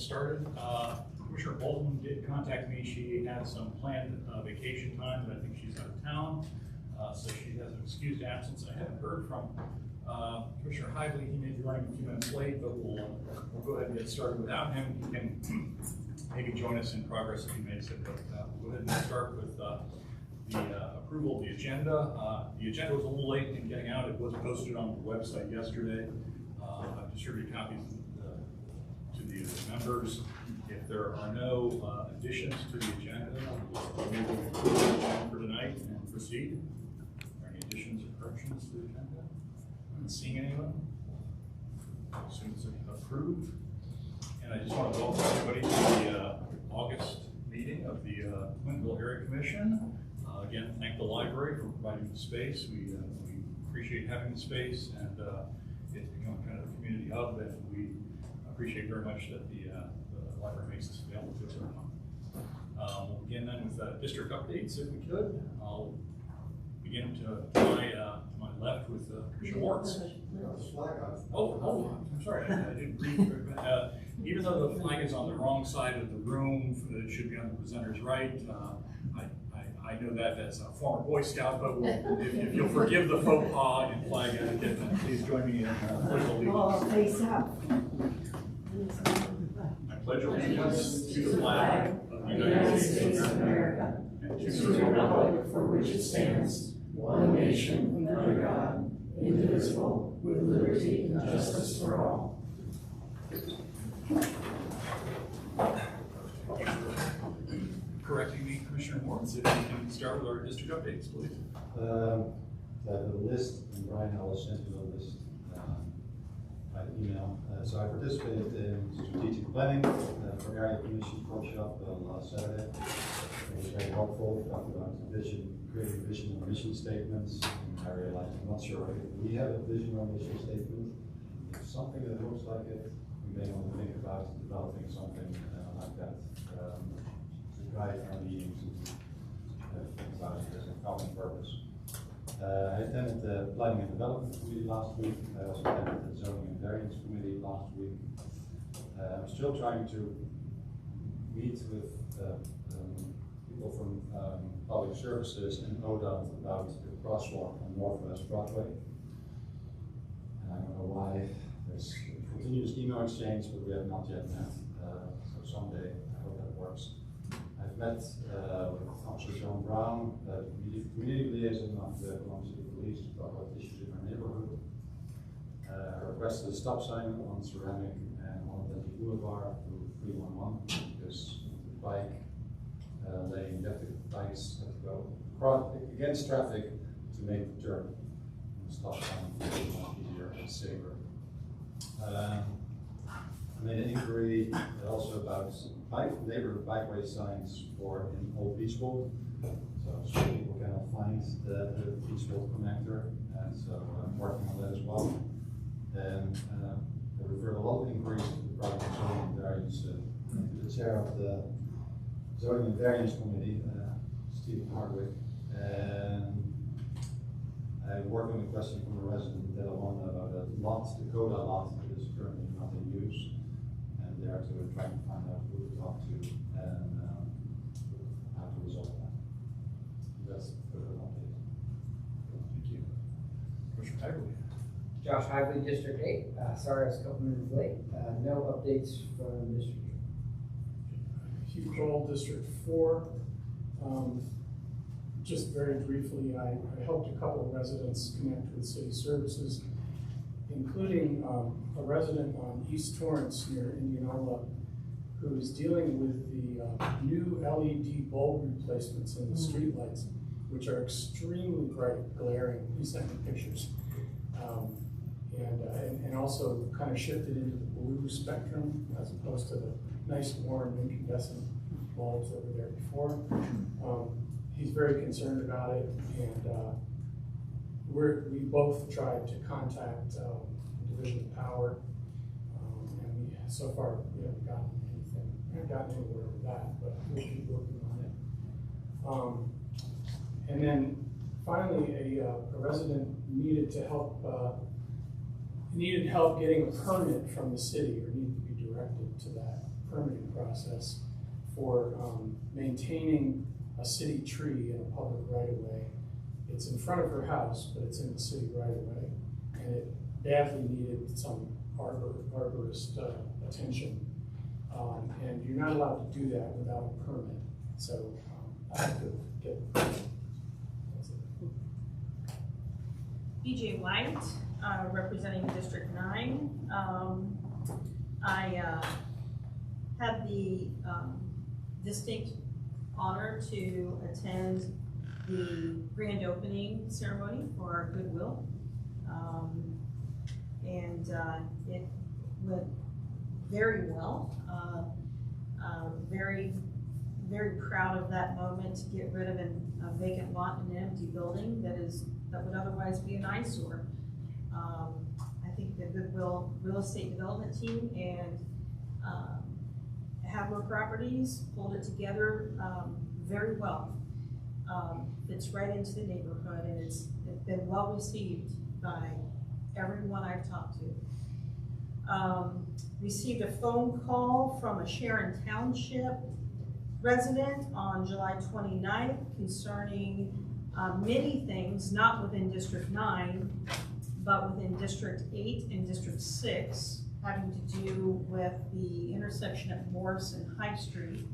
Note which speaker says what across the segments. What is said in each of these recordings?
Speaker 1: started. Commissioner Bolton did contact me. She had some planned vacation time, but I think she's out of town, so she has an excused absence. I haven't heard from Commissioner Hively. He may be running a few minutes late, but we'll go ahead and get started without him. He can maybe join us in progress if he makes it, but we'll go ahead and start with the approval of the agenda. The agenda was a little late in getting out. It was posted on the website yesterday. I've distributed copies to the members. If there are no additions to the agenda, we'll move to the agenda for tonight and proceed. Are there any additions or corrections to the agenda? I'm not seeing anyone. As soon as it's approved. And I just want to welcome everybody to the August meeting of the Clintonville Area Commission. Again, thank the library for providing the space. We appreciate having the space, and it's become kind of a community hub, and we appreciate very much that the library makes this available to everyone. We'll begin then with district updates, if we could. I'll begin to my left with Commissioner Wards. Oh, I'm sorry, I didn't read. Even though the flag is on the wrong side of the room, it should be on the presenter's right. I know that as a former Boy Scout, but if you'll forgive the faux pas in flag etiquette, then please join me in pledge allegiance.
Speaker 2: Face up.
Speaker 1: I pledge allegiance to the flag of the United States of America and to the republic for which it stands, one nation, under God, indivisible, with liberty and justice for all. Correcting me, Commissioner Wards, if you can start with our district updates, please.
Speaker 3: The list, and Brian, I will send you the list by email. So I participated in strategic planning for Area Commission workshop last Saturday. It was very helpful. We talked about vision, creating vision and mission statements. And I realized I'm not sure if we have a vision or mission statement. If something that looks like it, we may want to think about developing something like that. Guide our meetings and think about it as a common purpose. I attended the Planning and Development Committee last week. I also attended the Zoning and Variance Committee last week. I'm still trying to meet with people from Public Services and ODOT about the crosswalk on Northwest Broadway. And I don't know why there's continuous email exchange, but we have not yet met. So someday I hope that works. I've met with Officer John Brown, community liaison of the Columbus City Police, to talk about issues in our neighborhood. I requested a stop sign on Ceramic and on Atlantic Boulevard to 311 because the bike lane, the bikes have to go against traffic to make the turn. And the stop sign is much easier and safer. I made an inquiry also about neighborhood bikeway signs for in Old Beachwood. So people cannot find the Beachwood connector, and so I'm working on that as well. And I referred a lot of inquiries to the Project Zoning and Variance, to the chair of the Zoning and Variance Committee, Stephen Hardwick, and I worked on a question from a resident in Delaware about a lot, the Coda lot that is currently not in use. There to try to find out who to talk to and how to resolve that. That's further update.
Speaker 1: Thank you. Commissioner Hively.
Speaker 4: Josh Hively, District 8. Sorry I was a couple minutes late. No updates from District 8.
Speaker 5: Hugh Kroll, District 4. Just very briefly, I helped a couple of residents connect with city services, including a resident on East Torrance near Indianola who is dealing with the new LED bulb replacements in the streetlights, which are extremely bright, glaring. He sent me pictures. And also kind of shifted into the blue spectrum as opposed to the nice warm incandescent bulbs that were there before. He's very concerned about it, and we both tried to contact the Division of Power, and so far we haven't gotten anything. We haven't gotten anywhere with that, but we'll keep working on it. And then finally, a resident needed help getting a permit from the city, or needed to be directed to that permitting process for maintaining a city tree in a public right-of-way. It's in front of her house, but it's in the city right-of-way, and it badly needed some arborist attention. And you're not allowed to do that without a permit, so I have to get a permit. That's it.
Speaker 2: BJ White, representing District 9. I had the distinct honor to attend the grand opening ceremony for our Goodwill. And it went very well. Very, very proud of that moment to get rid of a vacant lot in an empty building that would otherwise be an eyesore. I think the Goodwill Real Estate Development Team and Havler Properties pulled it together very well. Fits right into the neighborhood, and it's been well received by everyone I've talked to. Received a phone call from a Sharon Township resident on July 29th concerning many things, not within District 9, but within District 8 and District 6, having to do with the intersection of Morse and High Street.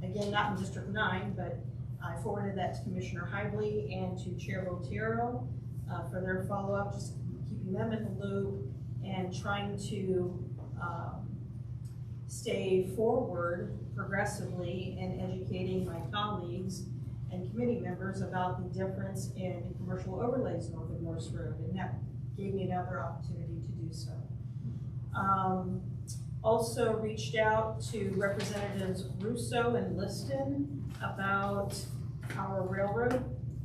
Speaker 2: Again, not in District 9, but I forwarded that to Commissioner Hively and to Chair Botero for their follow-up, just keeping them in the loop and trying to stay forward progressively and educating my colleagues and committee members about the difference in commercial overlays north of Morse Road, and that gave me another opportunity to do so. Also reached out to Representatives Russo and Liston about our railroad.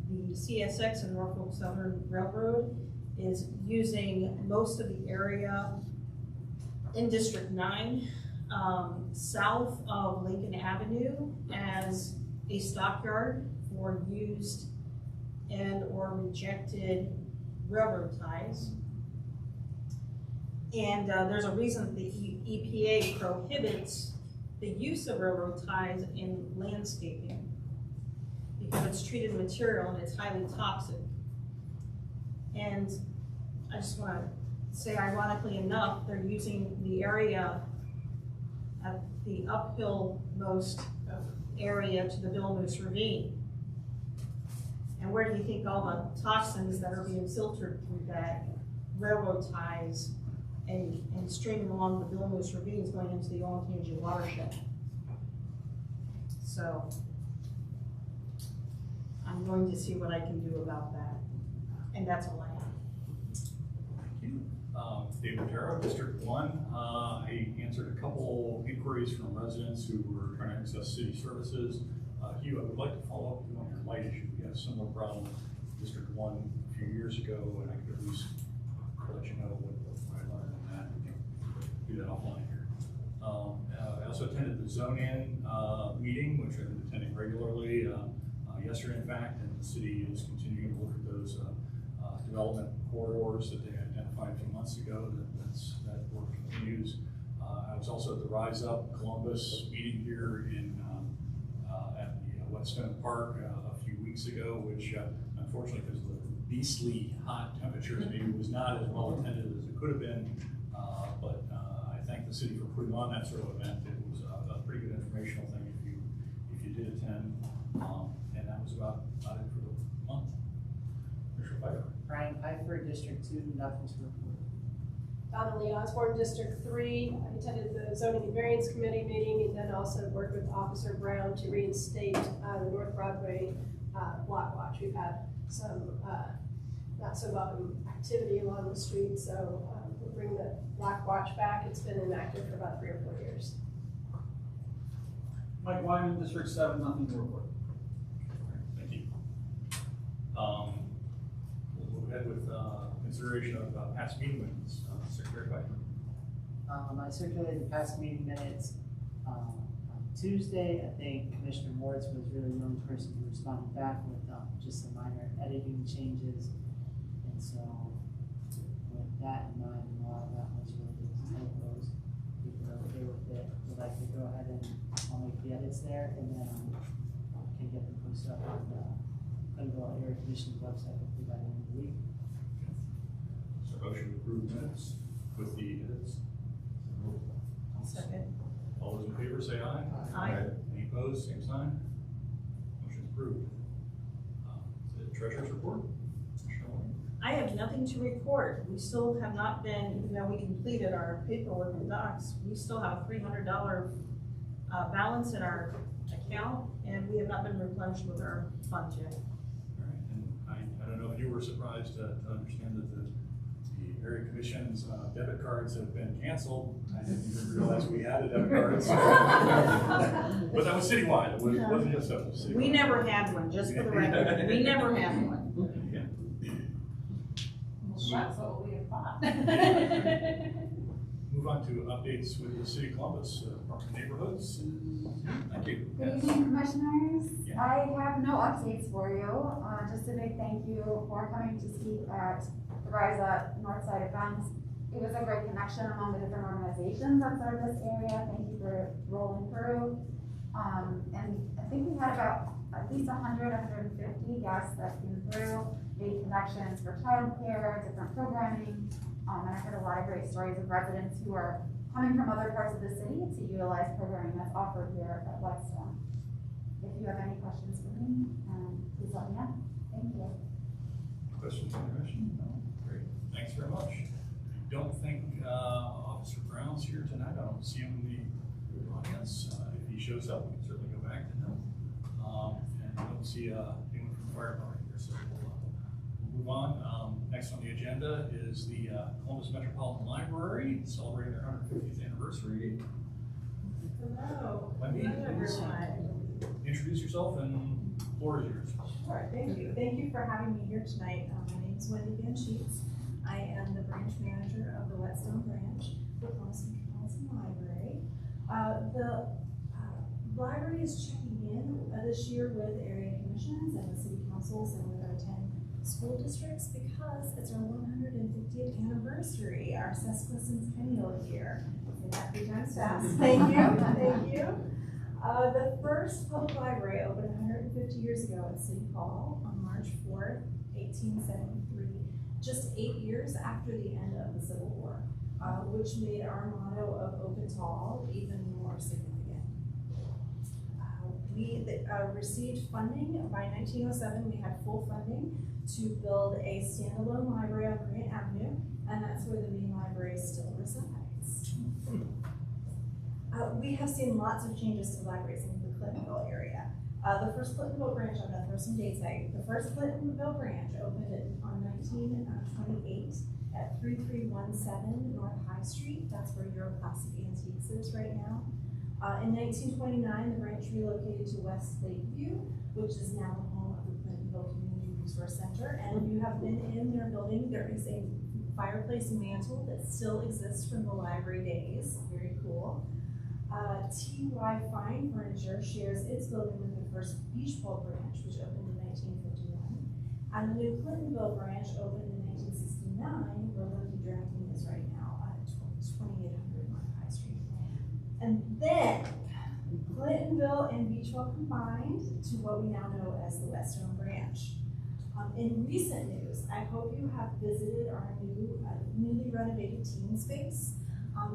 Speaker 2: The CSX and Norfolk Southern Railroad is using most of the area in District 9, south of Lincoln Avenue as a stockyard for used and or rejected railroad ties. And there's a reason that the EPA prohibits the use of railroad ties in landscaping, because it's treated material and it's highly toxic. And I just want to say, ironically enough, they're using the area at the uphill most area to the Bill Moose Ravine. And where do you think all the toxins that are being filtered through that railroad ties and streaming along the Bill Moose Ravine is going into the Olentangy watershed? So I'm going to see what I can do about that. And that's all I have.
Speaker 1: Thank you. Dave Botero, District 1. I answered a couple inquiries from residents who were trying to access city services. Hugh, I would like to follow up with you on your light issue. We had a similar problem in District 1 a few years ago, and I could at least let you know what I learned on that. We can do that offline here. I also attended the zone-in meeting, which I've been attending regularly yesterday, in fact, and the city is continuing to look at those development corridors that they identified a few months ago. That work continues. I was also at the Rise Up Columbus meeting here at the Whetstone Park a few weeks ago, which unfortunately, because of the beastly hot temperatures, maybe was not as well attended as it could have been. But I thank the city for putting on that sort of event. It was a pretty good informational thing if you did attend. And that was about it for the month. Commissioner Pfeiffer.
Speaker 6: Brian Pfeiffer, District 2, nothing to report.
Speaker 7: Donna Lee Osborne, District 3. I attended the Zoning and Variance Committee meeting and then also worked with Officer Brown to reinstate the North Broadway block watch. We've had some not so welcome activity along the street, so we'll bring the block watch back. It's been inactive for about 3 or 4 years.
Speaker 8: Mike Wyman, District 7, nothing to report.
Speaker 1: Thank you. We'll move ahead with consideration of past meeting minutes. Secretary Pfeiffer.
Speaker 6: I circulated the past meeting minutes on Tuesday. I think Commissioner Moritz was really the only person who responded back with just some minor editing changes. And so with that in mind, that was really Any opposed? People are okay with it, would like to go ahead and I'll make the edits there and then, can get them posted up on the Clintonville Area Commission's website hopefully by the end of the week.
Speaker 1: So motion to approve minutes with the edits.
Speaker 2: I'll second.
Speaker 1: All those in favor say aye.
Speaker 2: Aye.
Speaker 1: Any opposed, same sign. Motion approved. The treasurer's report? Shelley?
Speaker 2: I have nothing to report. We still have not been, even though we completed our paperwork and docs, we still have a $300 balance in our account, and we have not been replenished with our funds yet.
Speaker 1: All right, and I don't know if you were surprised to understand that the area commission's debit cards have been canceled. I didn't even realize we had a debit card. So. But that was citywide, it wasn't just us. Citywide.
Speaker 2: We never had one, just for the record. We never had one.
Speaker 1: Yeah.
Speaker 7: Well, that's what we have thought.
Speaker 1: Move on to updates with the city of Columbus, Department of Neighborhoods. Thank you.
Speaker 9: Good
Speaker 1: Yes.
Speaker 9: evening, commissioners.
Speaker 1: Yeah.
Speaker 9: I have no updates for you. Just a big thank you for coming to speak at the Rise Up Northside event. It was a great connection among the different organizations that serve this area. Thank you for rolling through. And I think we had about at least 100, 150 guests that came through, made connections for childcare, different programming. And I heard a lot of great stories of residents who are coming from other parts of the city to utilize programming that's offered here at Whetstone. If you have any questions for me, please let me know. Thank you.
Speaker 1: Questions on the commission? No? Great. Thanks very much. I don't think Officer Brown's here tonight. I don't see him in the audience. If he shows up, we can certainly go back to him. And I don't see anyone from the fire department here, so we'll move on. Next on the agenda is the Columbus Metropolitan Library celebrating their 150th anniversary.
Speaker 2: Hello.
Speaker 1: Wendy, please introduce yourself and the floor is yours.
Speaker 10: Sure, thank you. Thank you for having me here tonight. My name is Wendy Van Sheets. I am the branch manager of the Whetstone branch for Columbus Metropolitan Library. The library is checking in this year with area commissions and the city councils and with our 10 school districts because it's our 150th anniversary, our sesquicentennial year. Say that 3 times fast. Thank you. Thank you. The first public library opened 150 years ago at City Hall on March 4th, 1873, just 8 years after the end of the Civil War, which made our motto of open to all even more significant. We received funding by 1907. We had full funding to build a standalone library on Grant Avenue, and that's where the main library still resides. We have seen lots of changes to libraries in the Clintonville area. The first Clintonville branch, I'm going to throw some dates at you. The first Clintonville branch opened on 1928 at 3317 North High Street. That's where Euro Classic Antiques is right now. In 1929, the branch relocated to West Lakeview, which is now the home of the Clintonville Community Resource Center. And if you have been in their building, there is a fireplace mantle that still exists from the library days. Very cool. T.Y. Fine Furniture shares its building with the first Beach Bowl branch, which opened in 1951. And the new Clintonville branch opened in 1969, where Loki Drafting is right now at 2800 North High Street. And then Clintonville and Beachwell combined to what we now know as the Whetstone branch. In recent news, I hope you have visited our newly renovated teen space.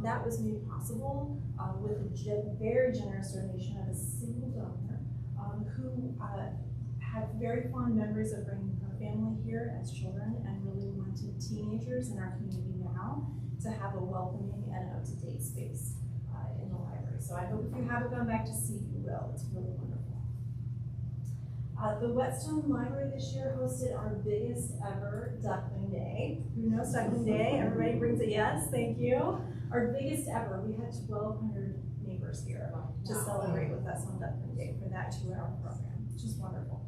Speaker 10: That was made possible with a very generous donation of a single donor who had very fond memories of bringing her family here as children and really wanted teenagers in our community now to have a welcoming and up-to-date space in the library. So I hope if you haven't gone back to see, you will. It's really wonderful. The Whetstone Library this year hosted our biggest ever Duckling Day. Who knows Duckling Day? Everybody brings a yes, thank you. Our biggest ever. We had 1,200 neighbors here to celebrate with us on Duckling Day for that 2-hour program, which is wonderful.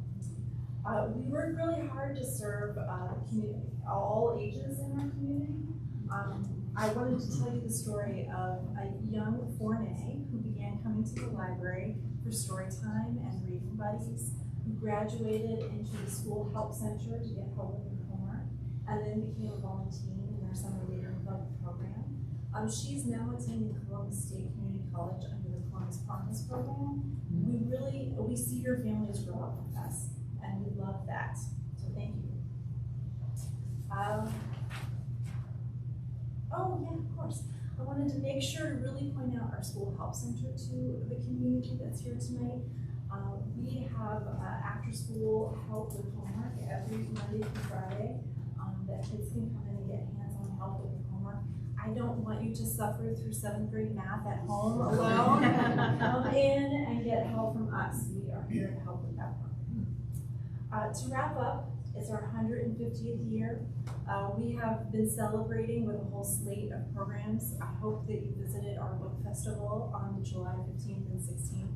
Speaker 10: We worked really hard to serve community, all ages in our community. I wanted to tell you the story of a young Forney who began coming to the library for story time and reading buddies, who graduated into the school help center to get help with their homework, and then became a volunteer in our summer reading club program. She's now attending Columbus State Community College under the Columbus Promise Program. We see your families grow up with us, and we love that, so thank you. Oh yeah, of course. I wanted to make sure to really point out our school help center to the community that's here tonight. We have after school help with homework every Monday through Friday, that kids can come in and get hands-on help with their homework. I don't want you to suffer through 7th grade math at home alone. Come in and get help from us. We are here to help with that program. To wrap up, it's our 150th year. We have been celebrating with a whole slate of programs. I hope that you visited our book festival on July 15th and 16th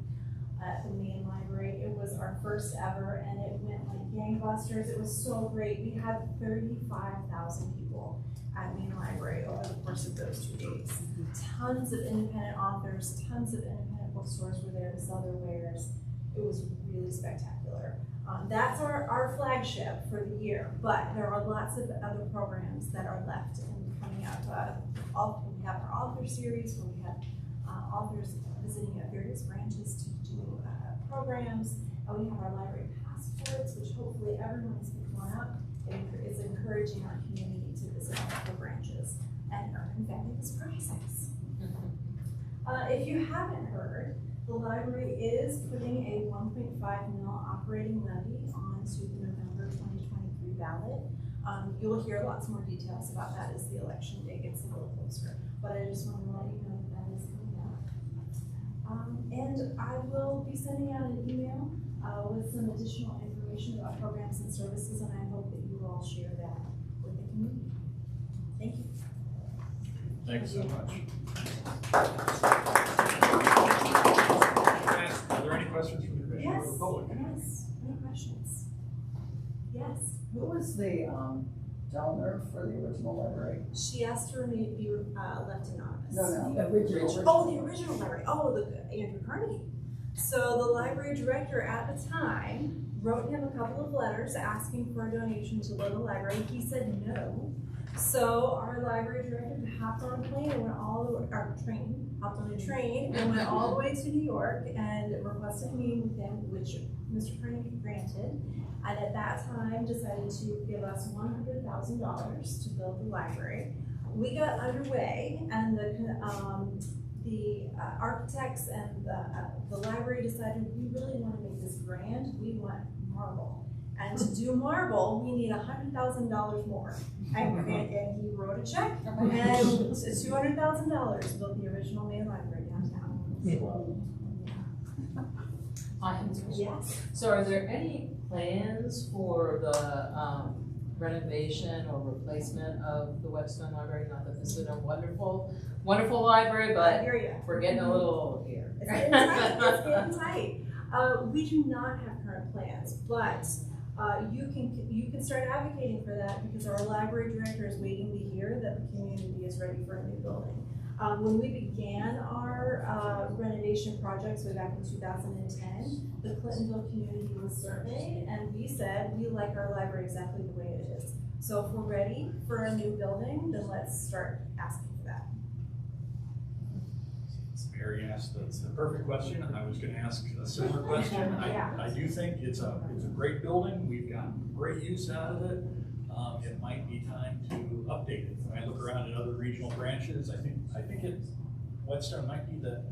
Speaker 10: at the main library. It was our first ever, and it went like gangbusters. It was so great. We had 35,000 people at main library over the course of those 2 days. Tons of independent authors, tons of independent bookstores were there to sell their wares. It was really spectacular. That's our flagship for the year, but there are lots of other programs that are left and coming up. We have our author series where we have authors visiting at various branches to do programs. We have our library passports, which hopefully everyone has picked one up. It's encouraging our community to visit multiple branches and earn fabulous prizes. If you haven't heard, the library is putting a $1.5 million operating levy onto the November 2023 ballot. You'll hear lots more details about that as the election day gets a little closer, but I just want to let you know that is coming up. And I will be sending out an email with some additional information about programs and services, and I hope that you will all share that with the community. Thank you.
Speaker 1: Thanks so much. Are there any questions from the Commission or the public?
Speaker 10: Yes, any questions? Yes.
Speaker 11: Who was the donor for the original library?
Speaker 10: She asked to be left anonymous.
Speaker 11: No, the original.
Speaker 10: Oh, the original library. Oh, Andrew Carnegie. So the library director at the time wrote him a couple of letters asking for a donation to Little Library. He said no. So our library director hopped on a plane and went hopped on a train and went all the way to New York and requested a meeting with him, which Mr. Carnegie granted. And at that time decided to give us $100,000 to build the library. We got underway, and the architects and the library decided we really want to make this grand. We want marble. And to do marble, we need $100,000 more. And he wrote a check, and $200,000 built the original main library downtown. Yes.
Speaker 12: So are there any plans for the renovation or replacement of the Whetstone Library? Not that this is a wonderful, wonderful library, but we're getting a little old here.
Speaker 10: It's getting tight. It's getting tight. We do not have current plans, but you can start advocating for that because our library director is waiting to hear that the community is ready for a new building. When we began our renovation projects way back in 2010, the Clintonville community was surveyed, and we said we like our library exactly the way it is. So if we're ready for a new building, then let's start asking for that.
Speaker 1: Mary asked the perfect question. I was going to ask a similar question. I do think it's a great building. We've gotten great use out of it. It might be time to update it. When I look around at other regional branches, I think Whetstone might be the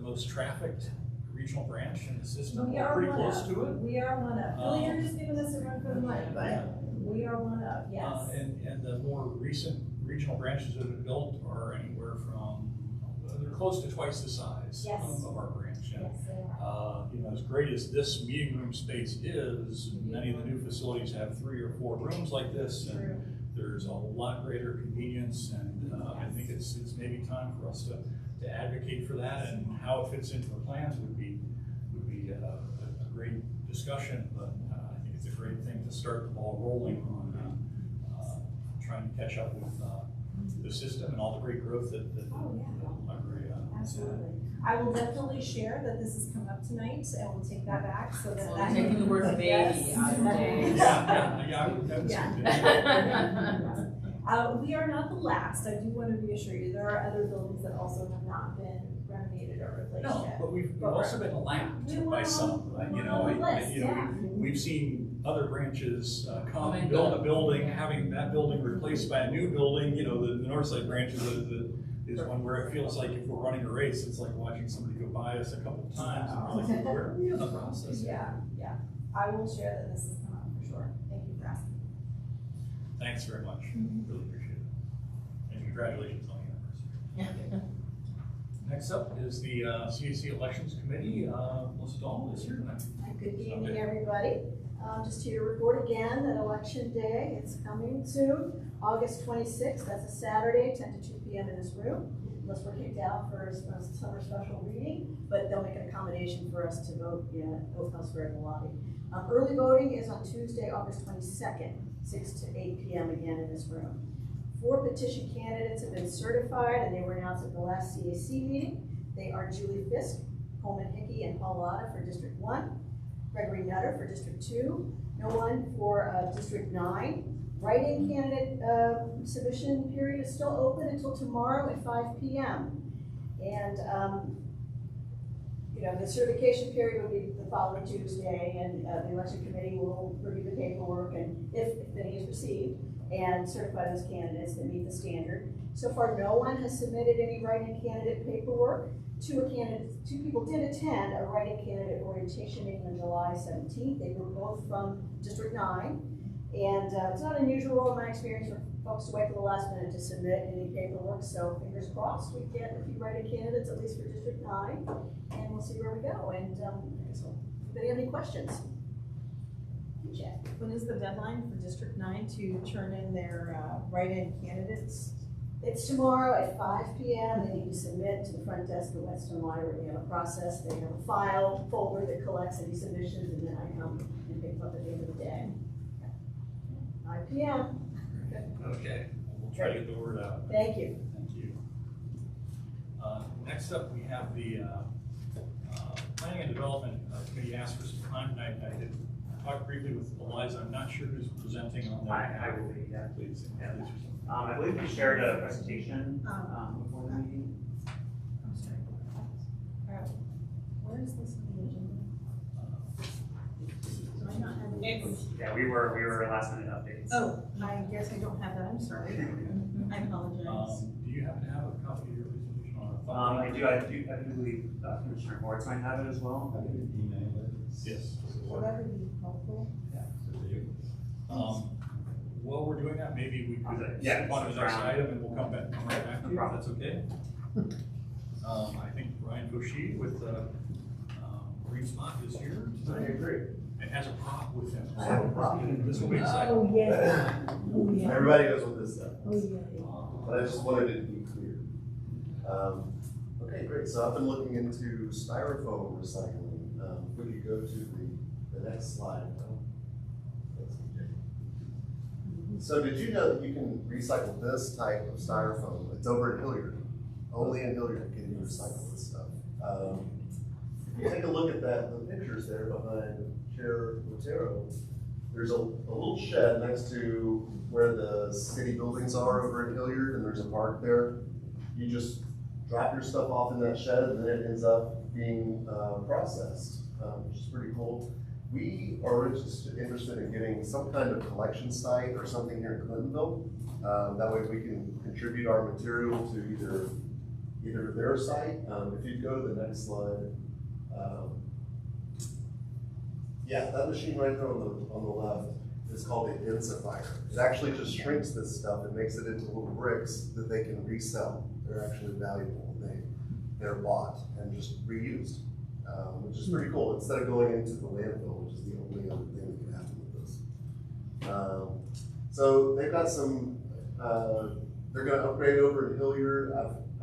Speaker 1: most trafficked regional branch in the system. We're pretty close to it.
Speaker 10: We are one of. Well, you're just giving us a run for the money, but we are one of, yes.
Speaker 1: And the more recent regional branches that have been built are anywhere from, they're close to twice the size of our branch. And,
Speaker 10: yes, they are.
Speaker 1: As great as this meeting room space is, many of the new facilities have 3 or 4 rooms like this, and there's a lot greater convenience, and I think it's maybe time for us to advocate for that, and how it fits into the plans would be a great discussion, but I think it's a great thing to start the ball rolling on trying to catch up with the system and all the great growth that the library
Speaker 10: Absolutely. I will definitely share that this has come up tonight, and we'll take that back so that
Speaker 12: I'm taking the word baby out of James.
Speaker 1: Yeah, I would
Speaker 10: We are not the last. I do want to reassure you, there are other buildings that also have not been renovated or replaced
Speaker 1: No,
Speaker 10: yet.
Speaker 1: but we've also been lapped
Speaker 10: We
Speaker 1: by
Speaker 10: were
Speaker 1: some,
Speaker 10: on-
Speaker 1: you
Speaker 10: we
Speaker 1: know,
Speaker 10: were on the list,
Speaker 1: you know,
Speaker 10: yeah.
Speaker 1: we've seen other branches come
Speaker 12: Coming
Speaker 1: and build a
Speaker 12: back.
Speaker 1: building, having that building replaced by a new building, you know, the north side branch is one where it feels like if we're running a race, it's like watching somebody go by us a couple of times, and we're like, where are we in the process?
Speaker 10: Yeah, yeah. I will share that this has come up for sure. Thank you for asking.
Speaker 1: Thanks very much, really appreciate it. And congratulations on the anniversary. Next up is the CAC Elections Committee. Melissa Dahl is here tonight.
Speaker 13: Good evening, everybody. Just here to report again that Election Day is coming soon, August 26th. That's a Saturday, 10 to 2 p.m. in this room, unless we're kicked out for a summer special reading, but they'll make an accommodation for us to vote elsewhere in the lobby. Early voting is on Tuesday, August 22nd, 6 to 8 p.m. again in this room. 4 petition candidates have been certified, and they were announced at the last CAC meeting. They are Julie Fisk, Coleman Hickey, and Paul Latta for District 1, Gregory Nutter for District 2, no one for District 9. Write-in candidate submission period is still open until tomorrow at 5 p.m. And you know, the certification period will be the following Tuesday, and the election committee will review the paperwork, and if any is received, and certify those candidates that meet the standard. So far, no one has submitted any write-in candidate paperwork. Two people did attend a write-in candidate orientation meeting on July 17th. They were both from District 9. And it's not unusual in my experience for folks to wait till the last minute to submit any paperwork. So fingers crossed, we get a few write-in candidates, at least for District 9. And we'll see where we go. And I guess we'll, if anybody have any questions? Check.
Speaker 2: When is the deadline for District 9 to turn in their write-in candidates?
Speaker 13: It's tomorrow at 5 p.m. They need to submit to the front desk of Whetstone Library. They have a process. They have a file folder that collects any submissions, and then I come and pick them up at the end of the day. 5 p.m.
Speaker 1: Okay, we'll try to get the word out.
Speaker 13: Thank you.
Speaker 1: Thank you. Next up, we have the Planning and Development Committee asked for some time tonight. I did talk briefly with Eliza. I'm not sure who's presenting on that.
Speaker 14: I will be, yeah.
Speaker 1: Please.
Speaker 14: Yeah. I believe we shared a presentation before the meeting.
Speaker 2: I'm sorry. Where is this on the agenda? Do I not have it?
Speaker 14: Yeah, we were last minute updates.
Speaker 2: Oh, I guess I don't have that. I'm sorry. I apologize.
Speaker 1: Do you happen to have a copy of your presentation on a
Speaker 14: I do believe Commissioner Morris might have it as well.
Speaker 3: I can email it.
Speaker 1: Yes.
Speaker 2: Well, that would be helpful.
Speaker 1: While we're doing that, maybe we could
Speaker 14: Yeah,
Speaker 1: skip on to the next
Speaker 14: round.
Speaker 1: item and we'll come right back to you, if that's okay. I think Ryan Bushy with Green Spot is here tonight.
Speaker 8: Okay, great.
Speaker 1: And has a prop with him.
Speaker 8: I have a prop.
Speaker 1: This will be exciting.
Speaker 2: yeah. Oh, yeah.
Speaker 8: Everybody knows what this stuff
Speaker 2: Oh,
Speaker 8: is.
Speaker 2: yeah.
Speaker 8: But I just wanted it to be clear. Okay, great. So I've been looking into styrofoam recycling. If we could go to the next slide. So did you know that you can recycle this type of styrofoam? It's over in Hilliard. Only in Hilliard can you recycle this stuff. If you take a look at the pictures there behind Chair Otero, there's a little shed next to where the city buildings are over in Hilliard, and there's a park there. You just drop your stuff off in that shed, and then it ends up being processed, which is pretty cool. We are interested in getting some kind of collection site or something here in Clintonville. That way we can contribute our material to either their site. If you go to the next slide. Yeah, that machine right there on the left is called the densifier. It actually just shrinks this stuff and makes it into little bricks that they can resell. They're actually valuable. They're bought and just reused. Which is pretty cool, instead of going into the landfill, which is the only other thing that can happen with this. So they've got some, they're gonna upgrade over in Hilliard.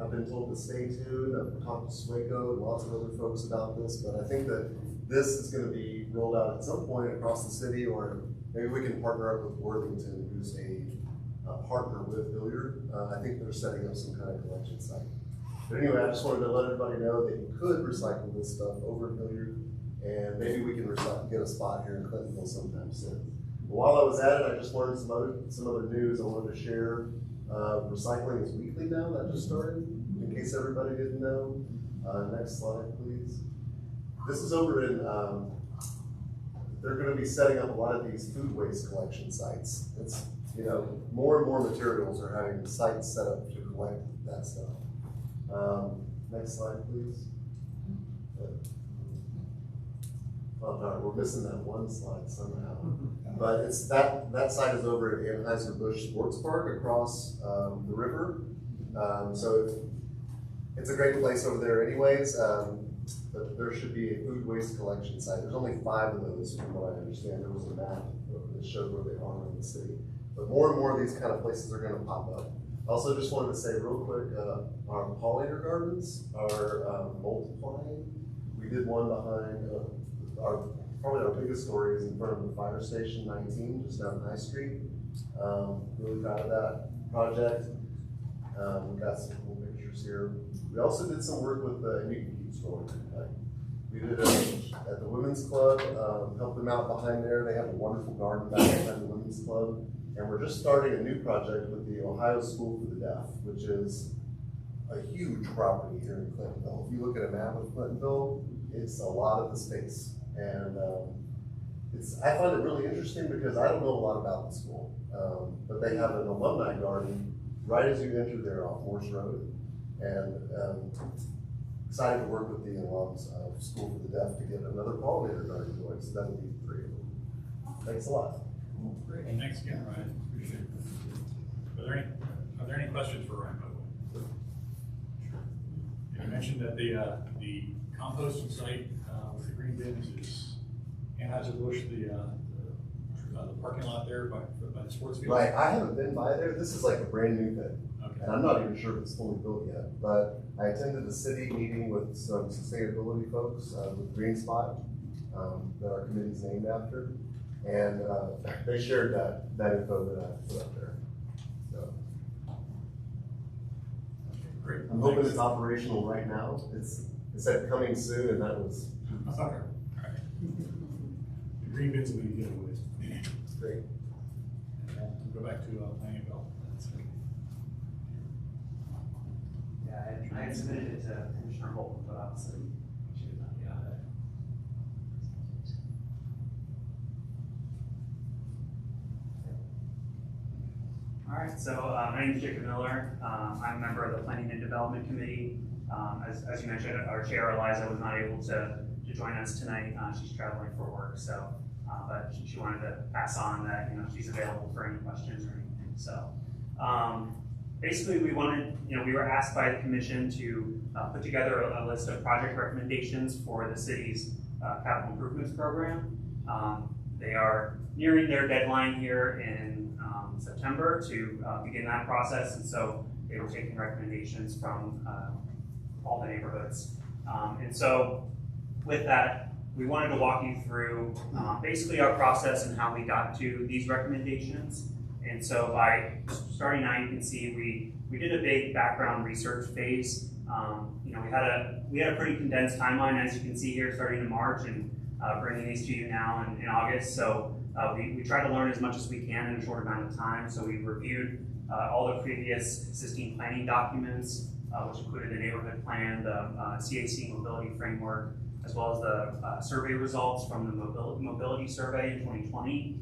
Speaker 8: I've been told to stay tuned. I've talked to Swaco and lots of other folks about this, but I think that this is gonna be rolled out at some point across the city, or maybe we can partner up with Worthington, who's a partner with Hilliard. I think they're setting up some kind of collection site. But anyway, I just wanted to let everybody know that you could recycle this stuff over in Hilliard, and maybe we can get a spot here in Clintonville sometime soon. While I was at it, I just learned some other news I wanted to share. Recycling is weekly now, that just started, in case everybody didn't know. Next slide, please. This is over in, they're gonna be setting up a lot of these food waste collection sites. It's, you know, more and more materials are having sites set up to collect that stuff. Next slide, please. Oh, no, we're missing that one slide somehow. But it's that site is over at Anheuser-Busch Sports Park across the river. So it's a great place over there anyways. But there should be a food waste collection site. There's only 5 of those from what I understand. There was a map that showed where they are in the city. But more and more of these kind of places are gonna pop up. Also just wanted to say real quick, our pollinator gardens are multiplying. We did one behind probably our biggest story is in front of the fire station 19, just down High Street. Really proud of that project. We got some cool pictures here. We also did some work with and you can keep scrolling. We did at the Women's Club, helped them out behind there. They have a wonderful garden back behind the Women's Club. And we're just starting a new project with the Ohio School for the Deaf, which is a huge property here in Clintonville. If you look at a map of Clintonville, it's a lot of the space. And I find it really interesting because I don't know a lot about the school, but they have an alumni garden right as you enter there off Morse Road. And excited to work with the alums of School for the Deaf to get another pollinator garden going, so that'll be 3 of them. Thanks a lot.
Speaker 1: Great, thanks again, Ryan. Appreciate it. Are there any questions for Ryan, by the way? Sure. You mentioned that the composting site with the green bins is Anheuser-Busch, the parking lot there by the sports field.
Speaker 8: Right, I haven't been by there. This is like a brand new thing.
Speaker 1: Okay.
Speaker 8: And I'm not even sure if it's fully built yet, but I attended the city meeting with some sustainability folks with Green Spot that our committee's named after. And they shared that info that I put up there. So
Speaker 1: Great.
Speaker 8: I'm hoping it's operational right now. It said coming soon, and that was.
Speaker 1: All right. The green bins will be giveaways.
Speaker 8: Great.
Speaker 1: We'll go back to planning and development.
Speaker 14: Yeah, I had submitted it to Commissioner Bolton, but obviously she did not get it. All right, so my name is Jacob Miller. I'm a member of the Planning and Development Committee. As you mentioned, our chair, Eliza, was not able to join us tonight. She's traveling for work, so, but she wanted to pass on that, she's available for any questions or anything. So basically we wanted, we were asked by the commission to put together a list of project recommendations for the city's capital improvements program. They are nearing their deadline here in September to begin that process, and so they were taking recommendations from all the neighborhoods. And so with that, we wanted to walk you through basically our process and how we got to these recommendations. And so by starting now, you can see we did a big background research phase. We had a pretty condensed timeline, as you can see here, starting in March and bringing these to you now in August. So we try to learn as much as we can in a short amount of time. So we reviewed all the previous existing planning documents, which included the neighborhood plan, the CAC mobility framework, as well as the survey results from the mobility survey in 2020,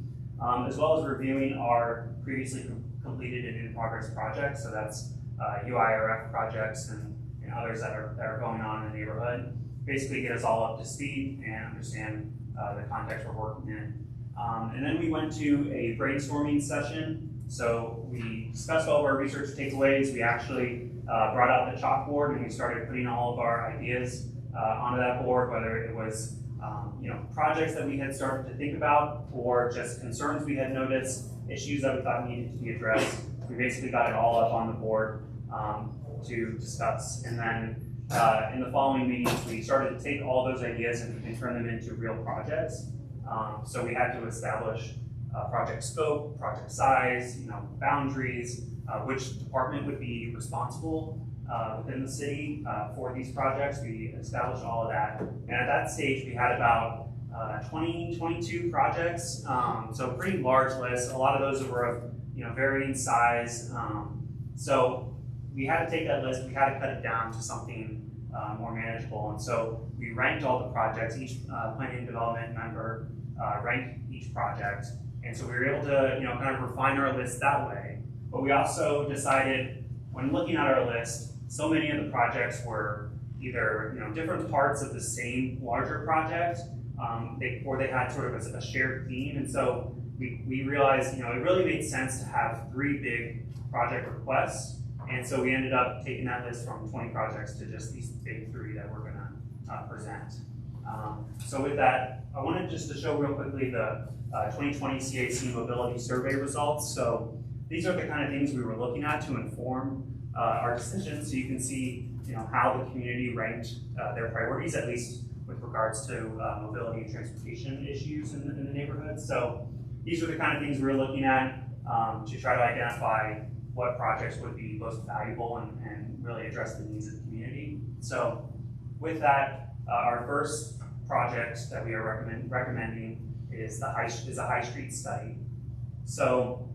Speaker 14: as well as reviewing our previously completed and in progress projects. So that's UIRF projects and others that are going on in the neighborhood. Basically get us all up to speed and understand the context we're working in. And then we went to a brainstorming session. So we discussed all of our research takeaways. We actually brought out the chalkboard and we started putting all of our ideas onto that board, whether it was projects that we had started to think about or just concerns we had noticed, issues that we thought needed to be addressed. We basically got it all up on the board to discuss. And then in the following meetings, we started to take all those ideas and turn them into real projects. So we had to establish project scope, project size, boundaries, which department would be responsible within the city for these projects. We established all of that. And at that stage, we had about 22 projects, so pretty large list. A lot of those were of varying size. So we had to take that list, we had to cut it down to something more manageable. And so we ranked all the projects. Each planning and development member ranked each project. And so we were able to kind of refine our list that way. But we also decided, when looking at our list, so many of the projects were either different parts of the same larger project, or they had sort of a shared theme. And so we realized it really made sense to have 3 big project requests. And so we ended up taking that list from 20 projects to just these big 3 that we're going to present. So with that, I wanted just to show real quickly the 2020 CAC mobility survey results. So these are the kind of things we were looking at to inform our decisions. So you can see how the community ranked their priorities, at least with regards to mobility and transportation issues in the neighborhood. So these are the kind of things we were looking at to try to identify what projects would be most valuable and really address the needs of the community. So with that, our first project that we are recommending is a High Street study. So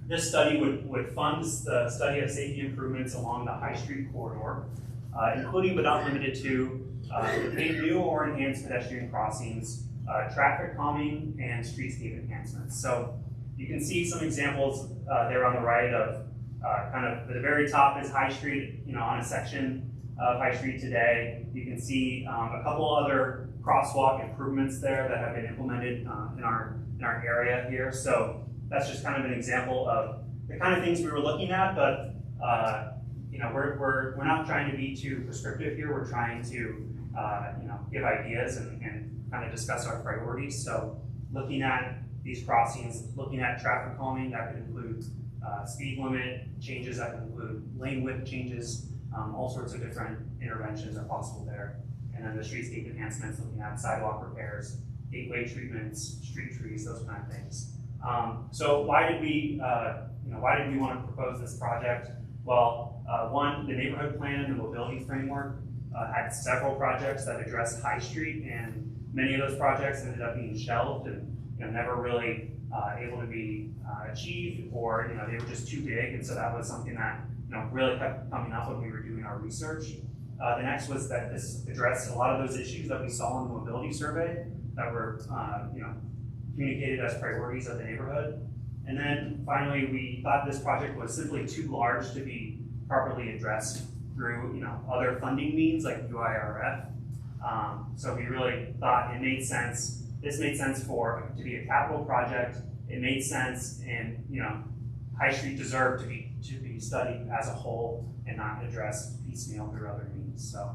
Speaker 14: this study would fund the study of safety improvements along the High Street corridor, including but not limited to new or enhanced pedestrian crossings, traffic calming, and streetscape enhancements. So you can see some examples there on the right of kind of at the very top is High Street, on a section of High Street today. You can see a couple other crosswalk improvements there that have been implemented in our area here. So that's just kind of an example of the kind of things we were looking at, but we're not trying to be too prescriptive here. We're trying to give ideas and kind of discuss our priorities. So looking at these crossings, looking at traffic calming, that could include speed limit changes, that could include lane width changes, all sorts of different interventions are possible there. And then the streetscape enhancements, looking at sidewalk repairs, gateway treatments, street trees, those kind of things. So why did we want to propose this project? Well, one, the neighborhood plan and the mobility framework had several projects that addressed High Street, and many of those projects ended up being shelved and never really able to be achieved, or they were just too big. And so that was something that really kept coming up when we were doing our research. The next was that this addressed a lot of those issues that we saw in the mobility survey that were communicated as priorities of the neighborhood. And then finally, we thought this project was simply too large to be properly addressed through other funding means like UIRF. So we really thought it made sense. This made sense to be a capital project. It made sense, and High Street deserved to be studied as a whole and not addressed piecemeal through other means. So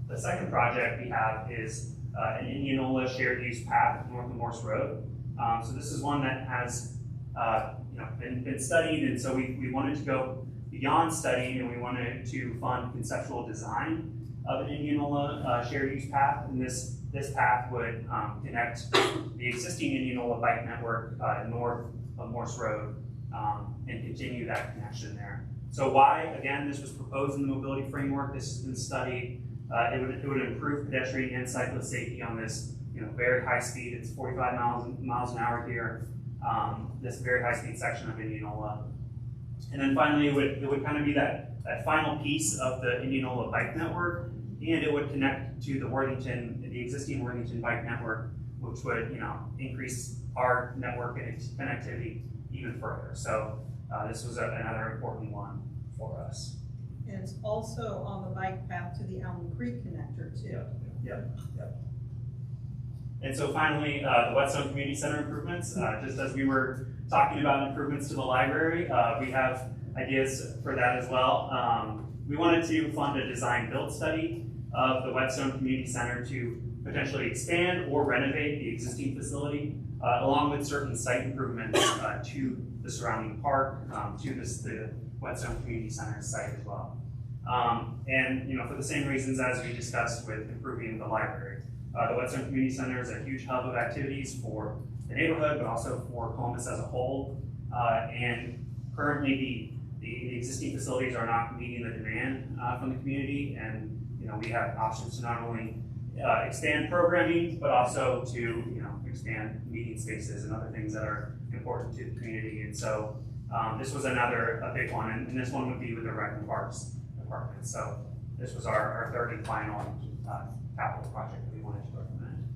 Speaker 14: the second project we have is an Indianola shared use path north of Morse Road. So this is one that has been studied, and so we wanted to go beyond studying, and we wanted to fund conceptual design of an Indianola shared use path. And this path would connect the existing Indianola bike network north of Morse Road and continue that connection there. So why? Again, this was proposed in the mobility framework. This has been studied. It would improve pedestrian and cyclist safety on this very high speed. It's 45 miles an hour here. This very high speed section of Indianola. And then finally, it would kind of be that final piece of the Indianola bike network, and it would connect to the existing Worthington bike network, which would increase our network and connectivity even further. So this was another important one for us.
Speaker 2: And it's also on the bike path to the Elm Creek connector too.
Speaker 14: Yep. And so finally, the Whetstone Community Center improvements. Just as we were talking about improvements to the library, we have ideas for that as well. We wanted to fund a design-build study of the Whetstone Community Center to potentially expand or renovate the existing facility, along with certain site improvements to the surrounding park, to the Whetstone Community Center site as well. And for the same reasons as we discussed with improving the library. The Whetstone Community Center is a huge hub of activities for the neighborhood, but also for Columbus as a whole. And currently the existing facilities are not meeting the demand from the community, and we have options to not only expand programming, but also to expand meeting spaces and other things that are important to the community. And so this was a big one, and this one would be with the Rec and Parks Department. So this was our third and final capital project that we wanted to recommend.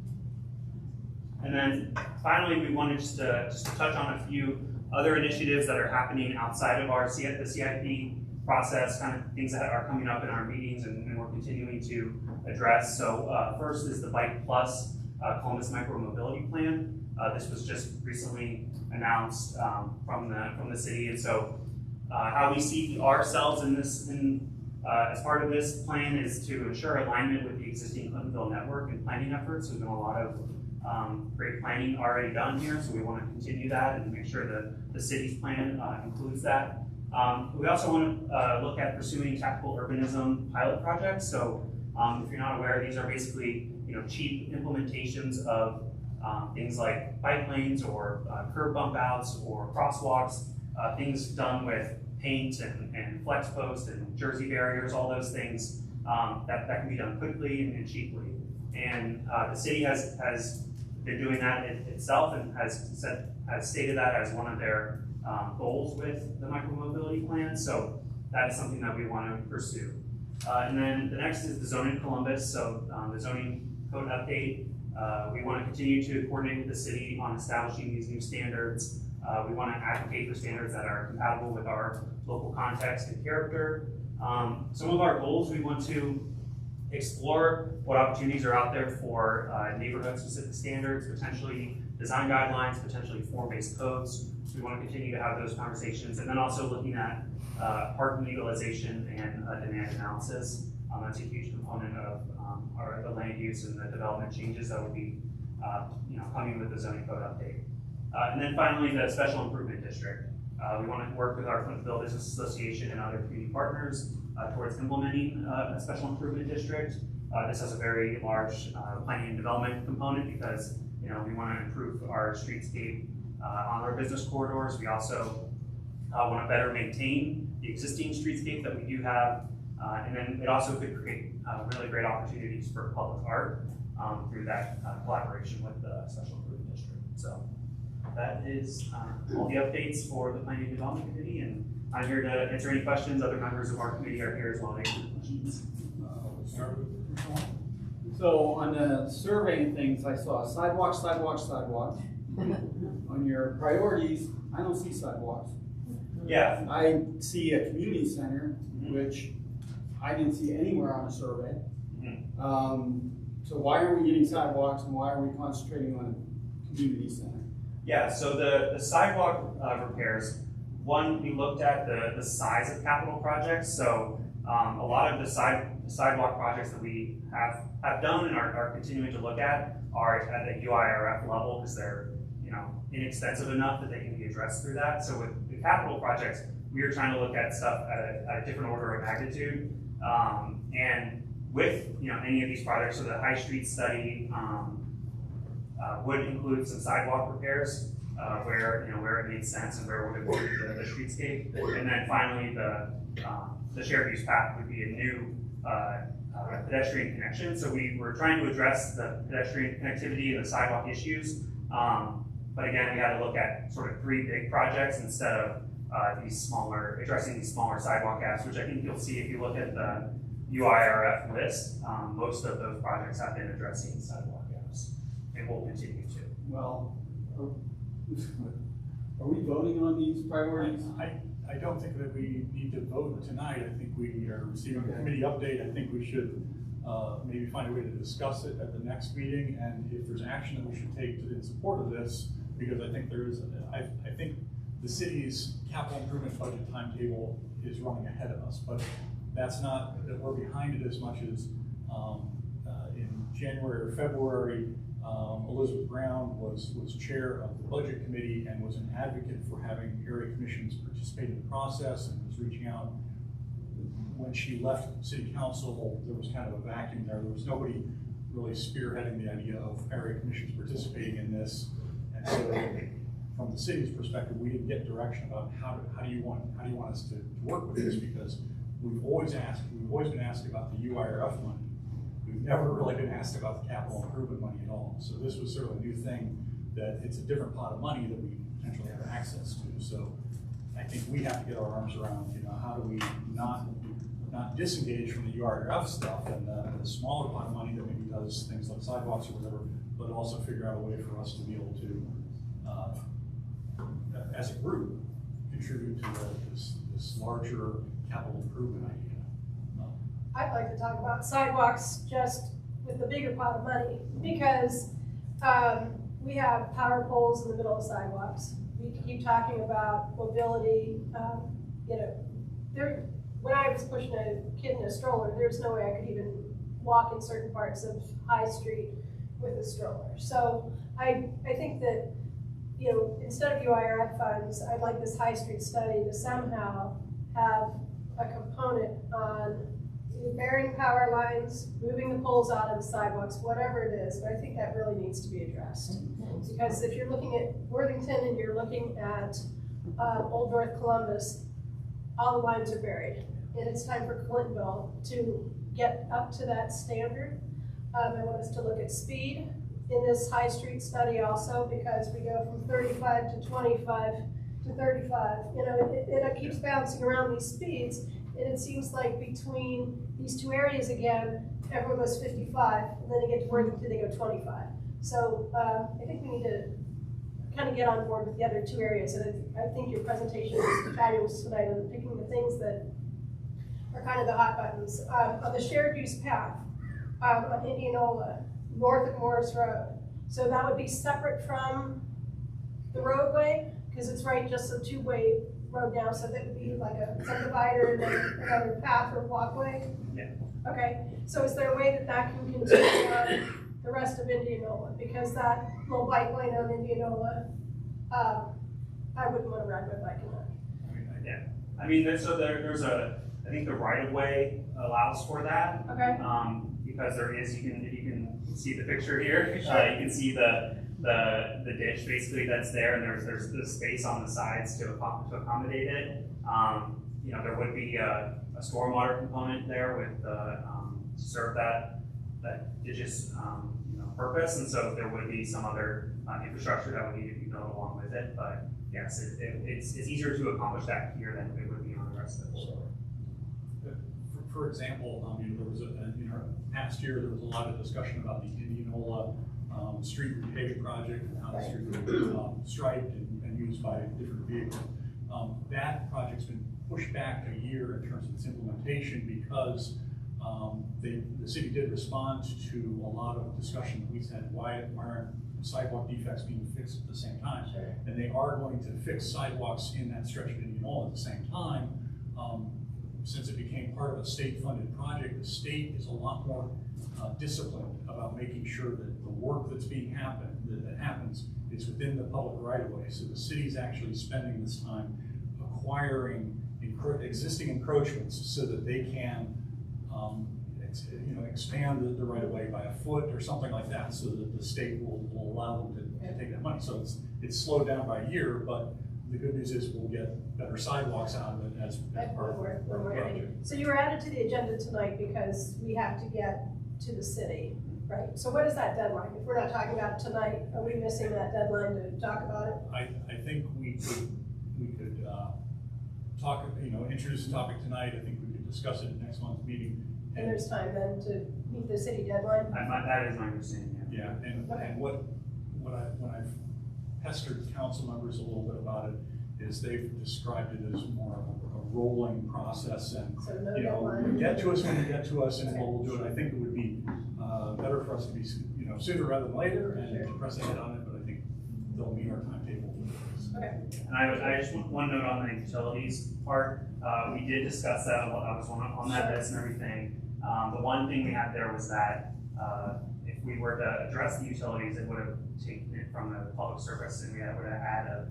Speaker 14: And then finally, we wanted just to touch on a few other initiatives that are happening outside of the CIP process, kind of things that are coming up in our meetings and we're continuing to address. So first is the Bike Plus Columbus Micromobility Plan. This was just recently announced from the city, and so how we see ourselves as part of this plan is to ensure alignment with the existing Clintonville network and planning efforts. There's been a lot of great planning already done here, so we want to continue that and make sure that the city's plan includes that. We also want to look at pursuing tactical urbanism pilot projects. So if you're not aware, these are basically cheap implementations of things like bike lanes or curb bump outs or crosswalks, things done with paint and flex post and jersey barriers, all those things that can be done quickly and cheaply. And the city has been doing that itself and has stated that as one of their goals with the micromobility plan. So that is something that we want to pursue. And then the next is the zoning Columbus. So the zoning code update. We want to continue to coordinate with the city on establishing these new standards. We want to advocate for standards that are compatible with our local context and character. Some of our goals, we want to explore what opportunities are out there for neighborhood-specific standards, potentially design guidelines, potentially form-based codes. So we want to continue to have those conversations, and then also looking at parking legalization and demand analysis. That's a huge component of the land use and the development changes that would be coming with the zoning code update. And then finally, the special improvement district. We want to work with our Clintonville Business Association and other community partners towards implementing a special improvement district. This has a very large planning and development component because we want to improve our streetscape on our business corridors. We also want to better maintain the existing streetscape that we do have, and then it also could create really great opportunities for public art through that collaboration with the special improvement district. So that is all the updates for the Planning and Development Committee, and I'm here to answer any questions. Other members of our committee are here as well to answer questions.
Speaker 1: We'll start with
Speaker 15: So on the survey things, I saw sidewalk, sidewalk, sidewalk. On your priorities, I don't see sidewalks.
Speaker 14: Yeah.
Speaker 15: I see a community center, which I didn't see anywhere on a survey. So why are we getting sidewalks and why are we concentrating on a community center?
Speaker 14: Yeah, so the sidewalk repairs, one, we looked at the size of capital projects. So a lot of the sidewalk projects that we have done and are continuing to look at are at the UIRF level because they're inexpensive enough that they can be addressed through that. So with the capital projects, we are trying to look at stuff at a different order of magnitude. And with any of these projects, so the High Street study would include some sidewalk repairs where it made sense and where it would improve the streetscape. And then finally, the shared use path would be a new pedestrian connection. So we were trying to address the pedestrian connectivity and the sidewalk issues. But again, we had to look at sort of 3 big projects instead of addressing these smaller sidewalk gaps, which I think you'll see if you look at the UIRF list. Most of those projects have been addressing sidewalk gaps and will continue to.
Speaker 15: Well, are we voting on these priorities?
Speaker 1: I don't think that we need to vote tonight. I think we are receiving a committee update. I think we should maybe find a way to discuss it at the next meeting, and if there's action that we should take in support of this, because I think I think the city's capital improvement budget timetable is running ahead of us, but that's not that we're behind it as much as in January or February, Elizabeth Brown was chair of the budget committee and was an advocate for having area commissions participate in the process and was reaching out. When she left city council, there was kind of a vacuum there. There was nobody really spearheading the idea of area commissions participating in this. And so from the city's perspective, we didn't get direction about how do you want us to work with this, because we've always been asked about the UIRF money. we've never really been asked about the capital improvement money at all. So this was sort of a new thing, that it's a different pot of money that we potentially have access to. So I think we have to get our arms around, how do we not disengage from the URF stuff and the smaller pot of money that maybe does things like sidewalks or whatever, but also figure out a way for us to be able to, as a group, contribute to this larger capital improvement idea.
Speaker 7: I'd like to talk about sidewalks just with the bigger pot of money, because we have power poles in the middle of sidewalks. We keep talking about mobility. When I was pushing a kid in a stroller, there's no way I could even walk in certain parts of High Street with a stroller. So I think that, instead of UIRF funds, I'd like this High Street study to somehow have a component on burying power lines, moving the poles out of the sidewalks, whatever it is, but I think that really needs to be addressed. Because if you're looking at Worthington and you're looking at Old North Columbus, all the lines are buried. And it's time for Clintonville to get up to that standard. I want us to look at speed in this High Street study also, because we go from 35 to 25 to 35. It keeps bouncing around these speeds, and it seems like between these two areas again, everyone goes 55, and then they get to Worthington, they go 25. So I think we need to kind of get on board with the other two areas, and I think your presentation was fabulous tonight on picking the things that are kind of the hot buttons. On the shared use path on Indianola, north of Morris Road. So that would be separate from the roadway, because it's right just a two-way road now, so that would be like a divider and then another path or walkway?
Speaker 14: Yeah.
Speaker 7: Okay, so is there a way that can continue on the rest of Indianola? Because that little bike lane on Indianola, I wouldn't want to ride my bike in that.
Speaker 14: Yeah, I mean, there's I think the right of way allows for that.
Speaker 7: Okay.
Speaker 14: Because there is, if you can see the picture here,
Speaker 7: Sure.
Speaker 14: you can see the ditch basically that's there, and there's the space on the sides to accommodate it. There would be a stormwater component there with to serve that ditch's purpose, and so there would be some other infrastructure that would need to be built along with it. But yes, it's easier to accomplish that here than it would be on the rest of the board.
Speaker 1: For example, there was past year there was a lot of discussion about the Indianola street repaving project and how the street would be striped and used by different vehicles. That project's been pushed back a year in terms of its implementation because the city did respond to a lot of discussion that we had, why aren't sidewalk defects being fixed at the same time?
Speaker 7: Sure.
Speaker 1: And they are going to fix sidewalks in that stretch of Indianola at the same time. Since it became part of a state-funded project, the state is a lot more disciplined about making sure that the work that happens is within the public right-of-way. So the city's actually spending this time acquiring existing encroachments so that they can expand the right-of-way by a foot or something like that, so that the state will allow them to take that money. So it's slowed down by a year, but the good news is we'll get better sidewalks out of it as part of the project.
Speaker 7: So you were added to the agenda tonight because we have to get to the city, right? So what is that deadline? If we're not talking about it tonight, are we missing that deadline to talk about it?
Speaker 1: I think we could talk, introduce the topic tonight. I think we could discuss it at next month's meeting.
Speaker 7: And there's time then to meet the city deadline?
Speaker 14: That is my understanding, yeah.
Speaker 1: Yeah, and when I've pestered council members a little bit about it, is they've described it as more of a rolling process, and get to us when you get to us, and we'll do it. I think it would be better for us to be sooner rather than later and to press ahead on it, but I think they'll meet our timetable.
Speaker 7: Okay.
Speaker 14: And I just want one note on the utilities part. We did discuss that. I was on that list and everything. The one thing we had there was that if we were to address the utilities, it would have taken it from the public service, and we would have had the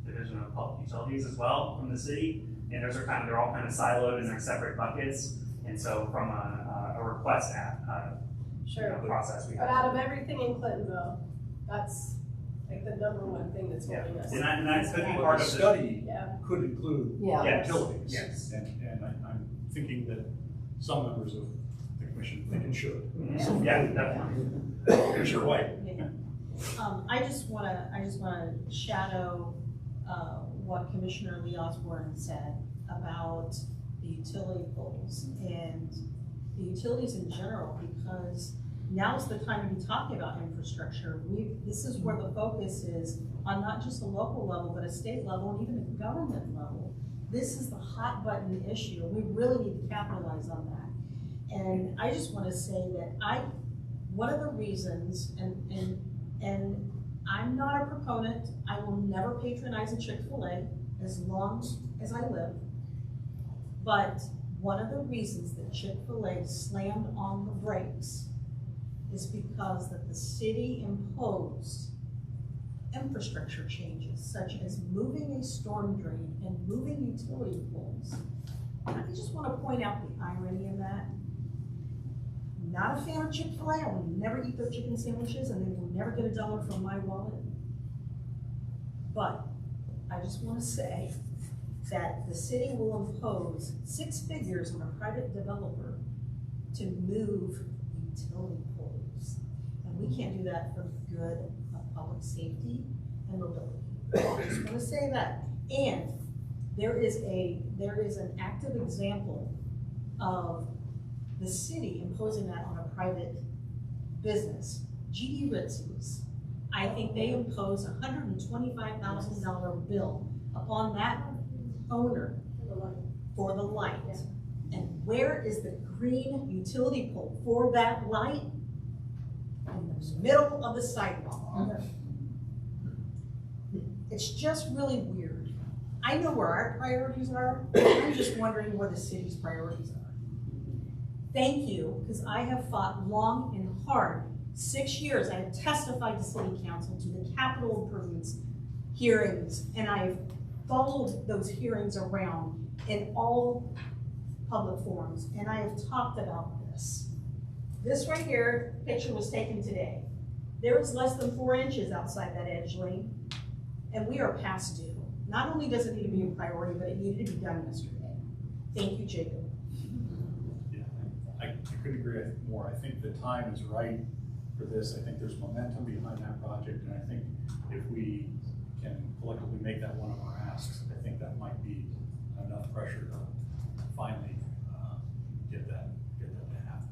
Speaker 14: division of public utilities as well from the city. And they're all kind of siloed in their separate buckets. And so from a request process, we have.
Speaker 7: But out of everything in Clintonville, that's like the number one thing that's holding us.
Speaker 14: And that could be part of the
Speaker 1: study. Could include
Speaker 14: utilities.
Speaker 1: Yes. And I'm thinking that some members of the Commission, I think it should.
Speaker 14: Yeah, definitely.
Speaker 1: Commissioner White.
Speaker 2: I just wanna shadow, what Commissioner Lee Osborne said about the utility poles and the utilities in general, because now's the time to be talking about infrastructure. This is where the focus is on not just a local level, but a state level and even a government level. This is the hot button issue. We really need to capitalize on that. And I just wanna say that one of the reasons, and I'm not a proponent, I will never patronize a Chick-fil-A as long as I live. But one of the reasons that Chick-fil-A slammed on the brakes is because that the city imposed infrastructure changes, such as moving a storm drain and moving utility poles. And I just want to point out the irony of that. Not a fan of Chick-fil-A, I will never eat their chicken sandwiches and they will never get $1 from my wallet. But I just want to say that the city will impose 6 figures on a private developer to move utility poles. And we can't do that for the good of public safety and mobility. I just want to say that. And there is an active example of the city imposing that on a private business. GD Ritzy's. I think they imposed a $125,000 bill upon that owner for the light. And where is the green utility pole for that light? In the middle of the sidewalk. It's just really weird. I know where our priorities are. I'm just wondering where the city's priorities are. Thank you, because I have fought long and hard. 6 years, I have testified to city council to the capital improvements hearings, and I've followed those hearings around in all public forums, and I have talked about this. This right here, picture was taken today. There is less than 4 inches outside that edge lane, and we are past due. Not only does it need to be a priority, but it needed to be done yesterday. Thank you, Jacob.
Speaker 1: I couldn't agree more. I think the time is right for this. I think there's momentum behind that project, and I think if we can collectively make that one of our asks, I think that might be enough pressure to finally get that to happen.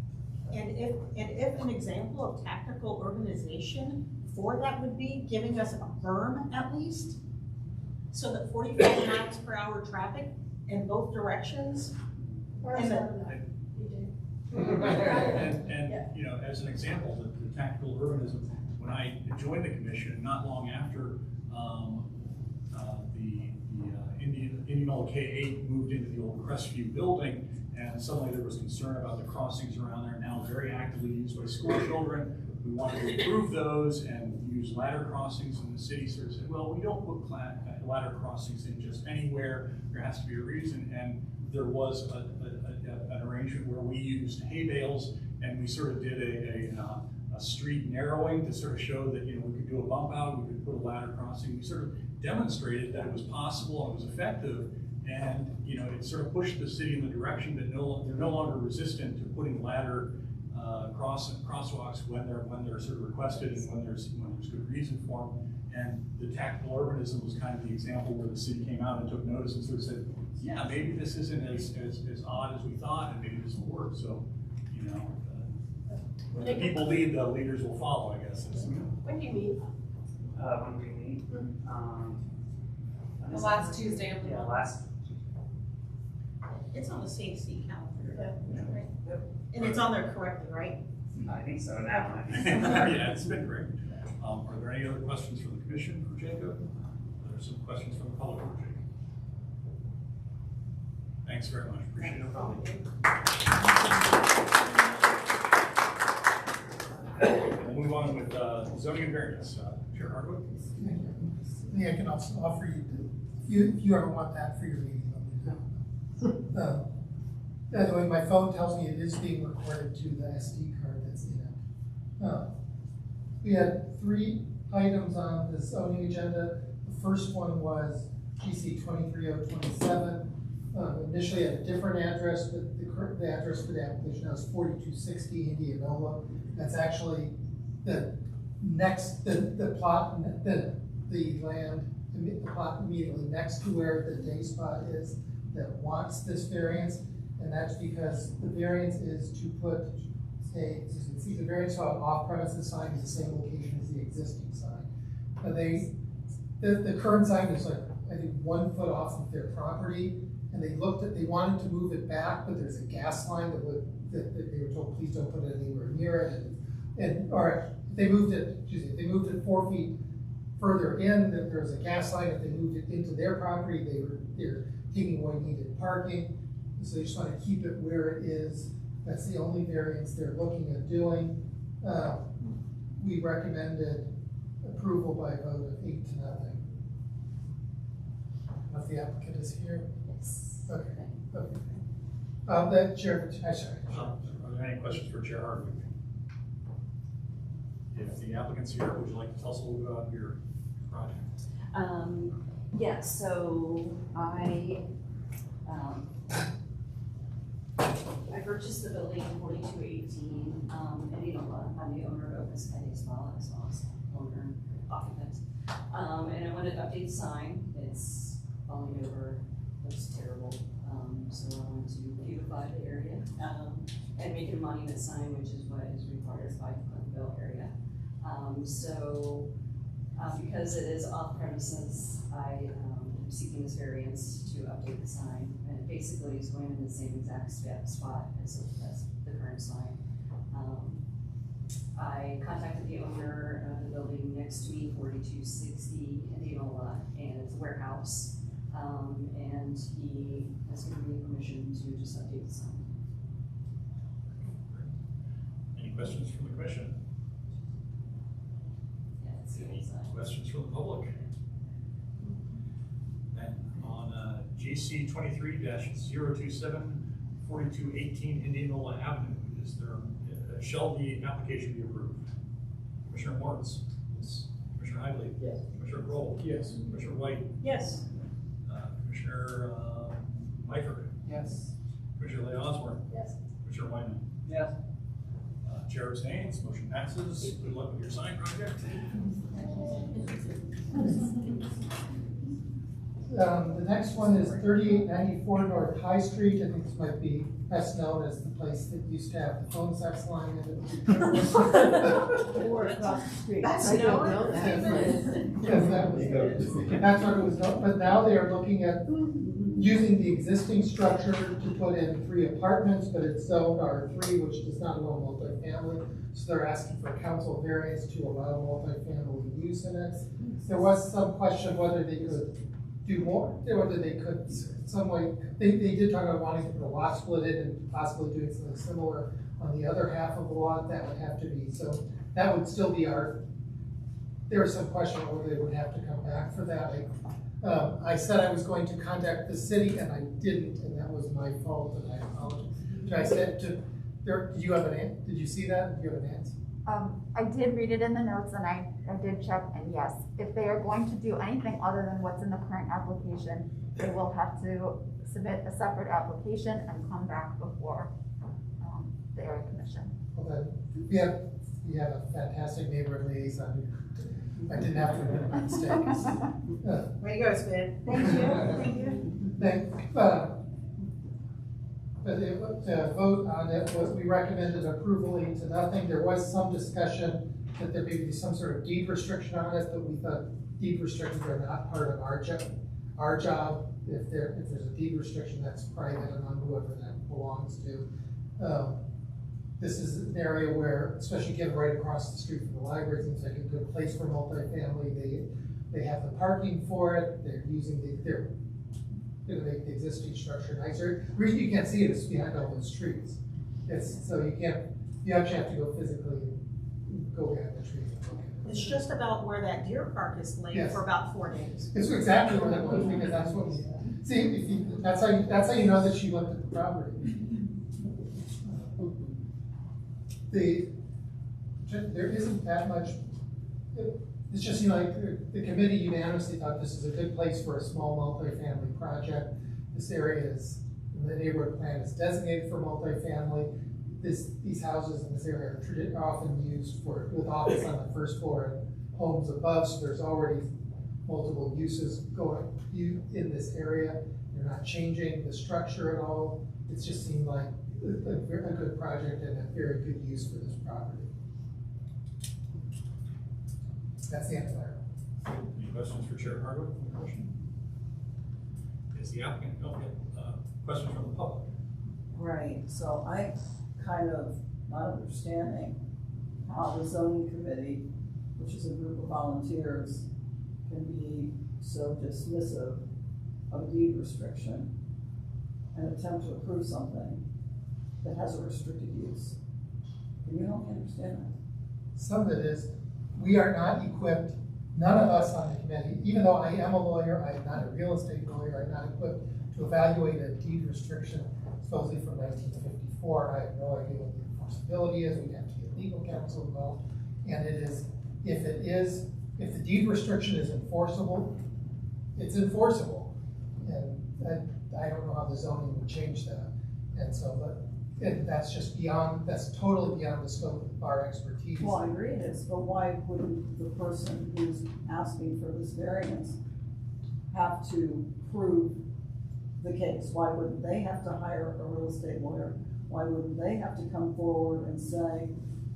Speaker 2: And if an example of tactical organization for that would be giving us a berm at least, so that 45 miles per hour traffic in both directions.
Speaker 1: And you know, as an example, the tactical urbanism, when I joined the commission, not long after the Indianola K-8 moved into the old Crestview building, and suddenly there was concern about the crossings around there, now very actively used by school children. We wanted to improve those and use ladder crossings, and the city sort of said, well, we don't put ladder crossings in just anywhere, there has to be a reason. And there was an arrangement where we used hay bales, and we sort of did a street narrowing to sort of show that, you know, we could do a bump out, we could put a ladder crossing. We sort of demonstrated that it was possible and it was effective, and you know, it sort of pushed the city in the direction that they're no longer resistant to putting ladder crosswalks when they're sort of requested and when there's good reason for them. And the tactical urbanism was kind of the example where the city came out and took notice and sort of said, yeah, maybe this isn't as odd as we thought, and maybe this will work. So, you know, when the people lead, the leaders will follow, I guess.
Speaker 7: When do you meet?
Speaker 14: When we meet,
Speaker 12: The last Tuesday of the
Speaker 14: yeah,
Speaker 12: month.
Speaker 14: last.
Speaker 2: It's on the CAC calendar.
Speaker 7: Yeah.
Speaker 2: And it's on there correctly, right?
Speaker 14: I think so now.
Speaker 1: Yeah, it's been great. Are there any other questions from the commission for Jacob? Are there some questions from the public for Jacob? Thanks very much. Appreciate it. We'll move on with zoning and variance. Chair Hardwood.
Speaker 16: Yeah, I can also offer you to, if you ever want that for your meeting, let me know. By the way, my phone tells me it is being recorded to the SD card that's in it. We had 3 items on the zoning agenda. The first one was GC 23027, initially had a different address, but the address for the application now is 4260 Indianola. That's actually the next, the plot immediately next to where the day spot is that wants this variance, and that's because the variance is to put the variance on off-premises sign is the same location as the existing sign. And the current sign is like, I think 1 foot off of their property, and they wanted to move it back, but there's a gas line that they were told, please don't put it anywhere near it. Or they moved it 4 feet further in, that there's a gas line. If they moved it into their property, they're taking away needed parking. So they just want to keep it where it is. That's the only variance they're looking at doing. We recommended approval by a vote of 8-0. If the applicant is here?
Speaker 6: Yes.
Speaker 16: Okay. The chair, sorry.
Speaker 1: Are there any questions for Chair Hardwick? If the applicant's here, would you like to tell us a little bit about your project?
Speaker 6: Yeah, so I purchased the building in 4218, Indianola. I'm the owner of this Friday Spa, as well as owner and occupant. And I wanted to update the sign. It's falling over, looks terrible. So I wanted to beautify the area and make it a monument sign, which is what is required by the Clintonville area. Because it is off premises, I am seeking this variance to update the sign, and it basically is going in the same exact spot as the current sign. I contacted the owner of the building next to me, 4260 Indianola, and it's a warehouse, and he has given me permission to just update the sign.
Speaker 1: Any questions from the commission? Any questions from the public? And on GC 23-027 4218 Indianola Avenue, shall the application be approved? Commissioner Moritz? Yes. Commissioner Hively?
Speaker 4: Yes.
Speaker 1: Commissioner Kroll?
Speaker 5: Yes.
Speaker 1: Commissioner White?
Speaker 2: Yes.
Speaker 1: Commissioner Myford?
Speaker 5: Yes.
Speaker 1: Commissioner Lee Osborne?
Speaker 13: Yes.
Speaker 1: Commissioner Wyman?
Speaker 11: Yes.
Speaker 1: Chair abstains, motion passes. Good luck with your sign project.
Speaker 16: The next one is 3894 North High Street. I think this might be best known as the place that used to have the phone sex line in it.
Speaker 11: Or across the street.
Speaker 2: That's
Speaker 11: I don't
Speaker 2: known.
Speaker 11: know that.
Speaker 16: Yes, that's what it was known, but now they are looking at using the existing structure to put in 3 apartments, but it's zoned R3, which does not allow multifamily. So they're asking for council variance to allow multifamily use in it. There was some question whether they could do more, whether they could some way, they did talk about wanting to put a lot split in and possibly doing something similar on the other half of the lot. That would have to be, so that would still be there was some question whether they would have to come back for that. I said I was going to contact the city and I didn't, and that was my fault, and I apologize. Did you have did you see that? Did you have an answer?
Speaker 9: I did read it in the notes, and I did check, and yes, if they are going to do anything other than what's in the current application, they will have to submit a separate application and come back before the area commission.
Speaker 16: Okay. We have a fantastic neighborhood liaison. I didn't have to admit my mistake.
Speaker 2: Way to go, Spin.
Speaker 9: Thank you, thank you.
Speaker 16: But the vote on it was, we recommended approval 8-0. There was some discussion that there may be some sort of deed restriction on it, but we thought deed restrictions are not part of our job. If there's a deed restriction, that's private and on whoever that belongs to. This is an area where, especially given right across the street from the library, it seems like a good place for multifamily. They have the parking for it. They're going to make the existing structure nicer. The reason you can't see it is behind all those trees. So you actually have to go physically go behind the trees.
Speaker 2: It's just about where that deer park is laid for about 4 days.
Speaker 16: It's exactly where that was, because that's what we see. That's how you know that she looked at the property. There isn't that much. It's just, like the committee unanimously thought this is a good place for a small multifamily project. this area is, the neighborhood plan is designated for multifamily. These houses in this area are often used with office on the first floor and homes above, so there's already multiple uses going in this area. They're not changing the structure at all. It just seemed like a good project and a very good use for this property. That's the answer.
Speaker 1: Any questions for Chair Hardwick? Any question? Is the applicant, questions from the public?
Speaker 11: Right, so I kind of not understanding how the zoning committee, which is a group of volunteers, can be so dismissive of a deed restriction and attempt to approve something that has a restricted use. Can you help me understand that?
Speaker 16: Some of it is, we are not equipped, none of us on the committee, even though I am a lawyer, I am not a real estate lawyer, I'm not equipped to evaluate a deed restriction supposedly from 1954. I have no idea what the enforceability is. We'd have to get legal counsel involved. And it is, if the deed restriction is enforceable, it's enforceable. And I don't know how the zoning would change that. And so, that's just beyond, that's totally beyond the scope of our expertise.
Speaker 11: Well, I agree it is, but why wouldn't the person who's asking for this variance have to prove the case? Why wouldn't they have to hire a real estate lawyer? Why wouldn't they have to come forward and say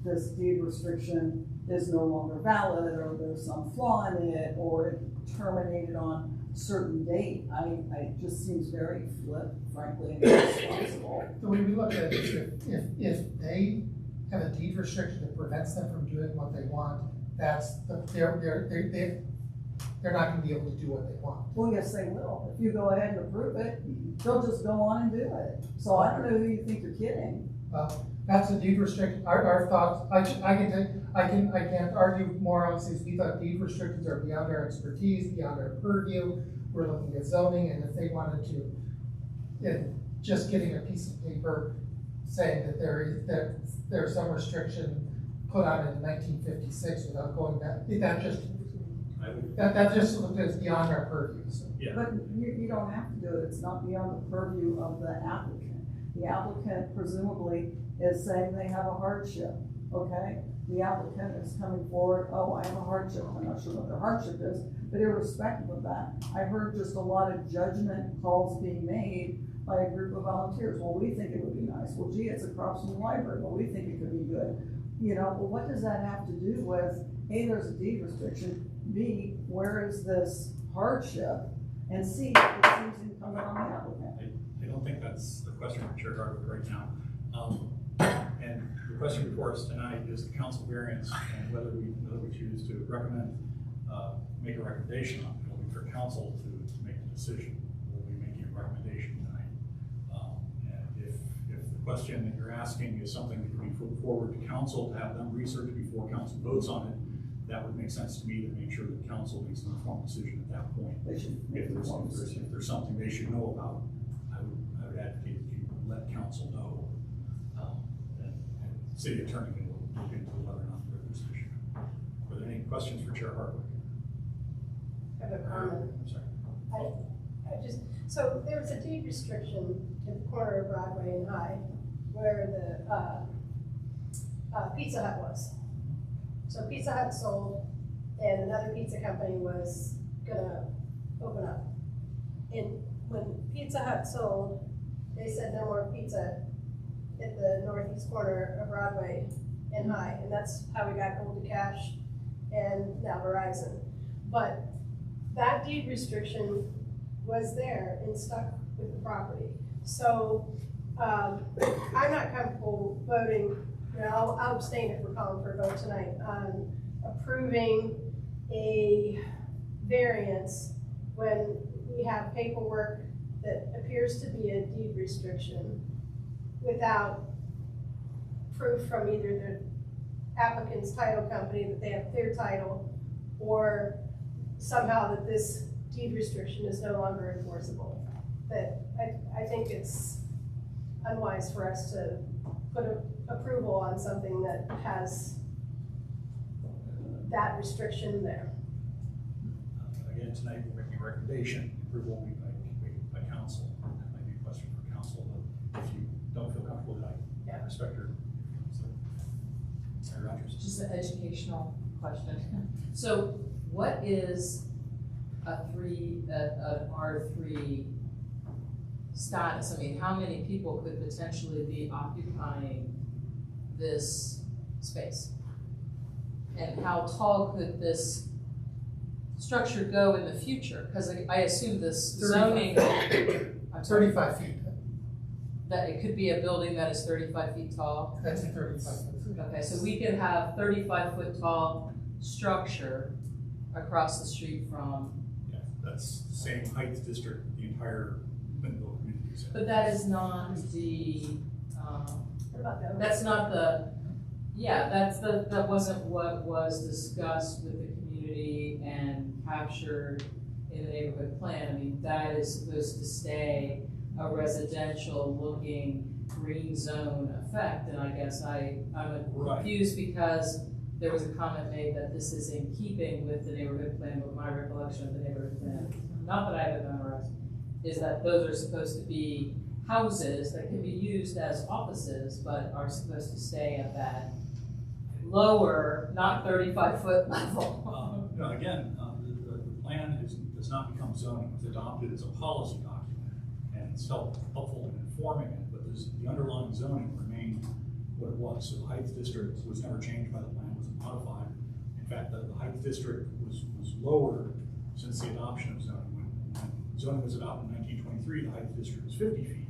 Speaker 11: this deed restriction is no longer valid, or there's some flaw in it, or it terminated on a certain date? It just seems very flip, frankly, and irresponsible.
Speaker 16: The way we look at it is if they have a deed restriction that prevents them from doing what they want, they're not going to be able to do what they want.
Speaker 11: Well, yes, they will. If you go ahead and approve it, they'll just go on and do it. So I don't know who you think you're kidding.
Speaker 16: Well, that's a deed restriction. Our thoughts. I can't argue more. Obviously, we thought deed restrictions are beyond our expertise, beyond our purview. We're looking at zoning, and if they wanted to, just getting a piece of paper saying that there's some restriction put on in 1956 without going back, that just looked as beyond our purview. So.
Speaker 1: Yeah.
Speaker 11: But you don't have to do it. It's not beyond the purview of the applicant. The applicant presumably is saying they have a hardship, okay? The applicant is coming forward, oh, I have a hardship. I'm not sure what their hardship is, but irrespective of that, I heard just a lot of judgment calls being made by a group of volunteers. Well, we think it would be nice. Well, gee, it's across from the library. Well, we think it could be good. You know, well, what does that have to do with, A, there's a deed restriction, B, where is this hardship, and C, it seems incumbent on the applicant.
Speaker 1: I don't think that's the question for Chair Hardwick right now. And the question before us tonight is the council variance and whether we choose to recommend, make a recommendation on it. It'll be for council to make the decision. We'll be making a recommendation tonight. And if the question that you're asking is something that can be put forward to council to have them research before council votes on it, that would make sense to me to make sure that council makes an informed decision at that point. If there's something they should know about, I would advocate that you let council know. And city attorney can look into whether or not there's an issue. Are there any questions for Chair Hardwick?
Speaker 7: I have a comment.
Speaker 1: I'm sorry.
Speaker 7: So there was a deed restriction at the corner of Broadway and High where the Pizza Hut was. So Pizza Hut sold, and another pizza company was gonna open up. And when Pizza Hut sold, they said no more pizza at the northeast corner of Broadway and High, and that's how we got Gold to Cash and now Verizon. But that deed restriction was there and stuck with the property. So I'm not comfortable voting. I'll abstain if we're calling for a vote tonight on approving a variance when we have paperwork that appears to be a deed restriction without proof from either the applicant's title company that they have clear title, or somehow that this deed restriction is no longer enforceable. But I think it's unwise for us to put approval on something that has that restriction there.
Speaker 1: Again, tonight we're making a recommendation. Approval will be by council. if you don't feel comfortable, I respect your, so. Senator Rogers.
Speaker 12: Just an educational question. So what is an R3 status? I mean, how many people could potentially be occupying this space? And how tall could this structure go in the future? Because I assume this zoning.
Speaker 16: 35 feet.
Speaker 12: That it could be a building that is 35 feet tall?
Speaker 16: That's a 35 foot.
Speaker 12: Okay, so we could have 35-foot tall structure across the street from.
Speaker 1: Yeah, that's the same height district, the entire Clintonville community is in.
Speaker 12: But that is not the,
Speaker 7: What about the?
Speaker 12: that's not the, yeah, that wasn't what was discussed with the community and captured in the neighborhood plan. I mean, that is supposed to stay a residential looking green zone effect, and I guess I'm confused because there was a comment made that this is in keeping with the neighborhood plan, but my recollection of the neighborhood plan, not that I have it memorized, is that those are supposed to be houses that can be used as offices, but are supposed to stay at that lower, not 35-foot level.
Speaker 1: No, again, the plan does not become zoning. It's adopted as a policy document, and it's helpful in informing it, but the underlying zoning remained what it was. So the Heights District was never changed by the plan, wasn't modified. In fact, the Heights District was lowered since the adoption of zoning. When zoning was adopted in 1923, the Heights District was 50 feet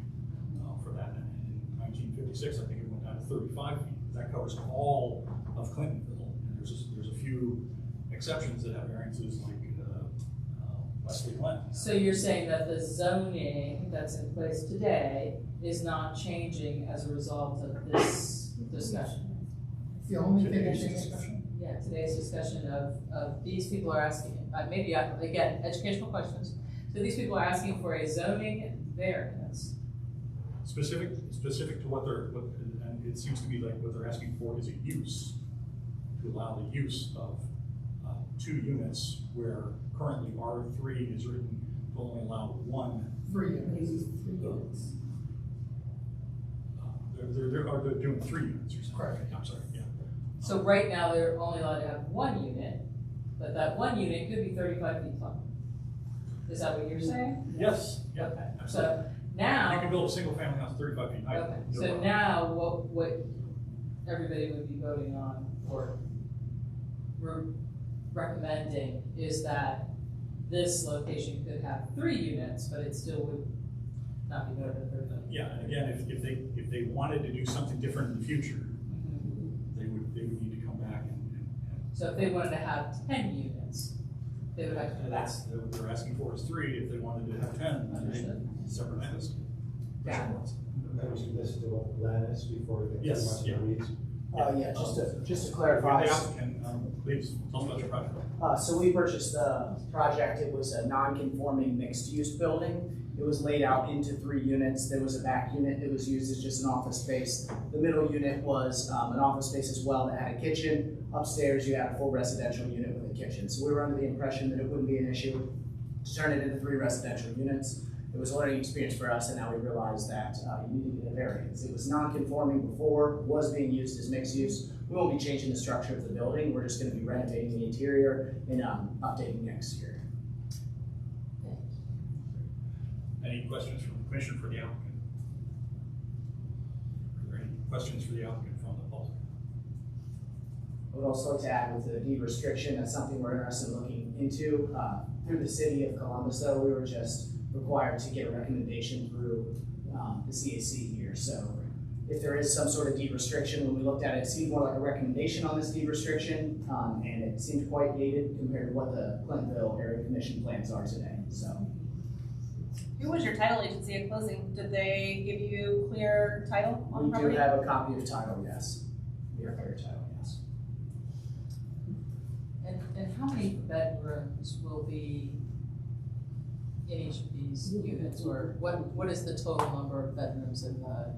Speaker 1: for that. And in 1956, I think it went down to 35 feet. That covers all of Clintonville. And there's a few exceptions that have variances like Wesley Glen.
Speaker 12: So you're saying that the zoning that's in place today is not changing as a result of this discussion?
Speaker 16: The only thing
Speaker 1: Today's
Speaker 16: that changes.
Speaker 1: discussion.
Speaker 12: Yeah, today's discussion of these people are asking, again, educational questions. So these people are asking for a zoning variance.
Speaker 1: Specific to and it seems to be like what they're asking for is a use, to allow the use of 2 units where currently R3 is written to only allow 3 units. They're doing 3 units or something.
Speaker 16: Correct.
Speaker 1: I'm sorry, yeah.
Speaker 12: So right now, they're only allowed to have 1 unit, but that 1 unit could be 35 feet tall. Is that what you're saying?
Speaker 1: Yes, yeah.
Speaker 12: Okay,
Speaker 1: Absolutely.
Speaker 12: so now.
Speaker 1: You can build a single family house 35 feet high.
Speaker 12: Okay, so now what everybody would be voting on or recommending is that this location could have 3 units, but it still would not be more than 35.
Speaker 1: Yeah, and again, if they wanted to do something different in the future, they would need to come back and
Speaker 12: So if they wanted to have 10 units, they would have to do that.
Speaker 1: that's what they're asking for is 3. If they wanted to have 10, then separate list.
Speaker 12: Yeah.
Speaker 3: That was listed what the plan is before we get too much in the weeds.
Speaker 17: Just to clarify.
Speaker 1: The applicant, please tell us about your project.
Speaker 17: So we purchased the project. It was a non-conforming mixed-use building. It was laid out into 3 units. There was a back unit that was used as just an office space. The middle unit was an office space as well that had a kitchen. Upstairs, you had a full residential unit with a kitchen. So we were under the impression that it wouldn't be an issue to turn it into 3 residential units. It was a learning experience for us, and now we realize that you need to get a variance. It was non-conforming before, was being used as mixed use. We won't be changing the structure of the building. We're just going to be renovating the interior and updating the exterior.
Speaker 1: Any questions from the commission for the applicant? Are there any questions for the applicant from the public?
Speaker 17: I would also like to add with the deed restriction, that's something we're interested in looking into. Through the city of Columbus, though, we were just required to get a recommendation through the CAC here. So if there is some sort of deed restriction, when we looked at it, it seemed more like a recommendation on this deed restriction, and it seemed quite dated compared to what the Clintonville Area Commission plans are today. So.
Speaker 2: Who was your title agency at closing? Did they give you clear title on property?
Speaker 17: We do have a copy of title, yes. We have clear title, yes.
Speaker 12: And how many bedrooms will be in each of these units, or what is the total number of bedrooms in the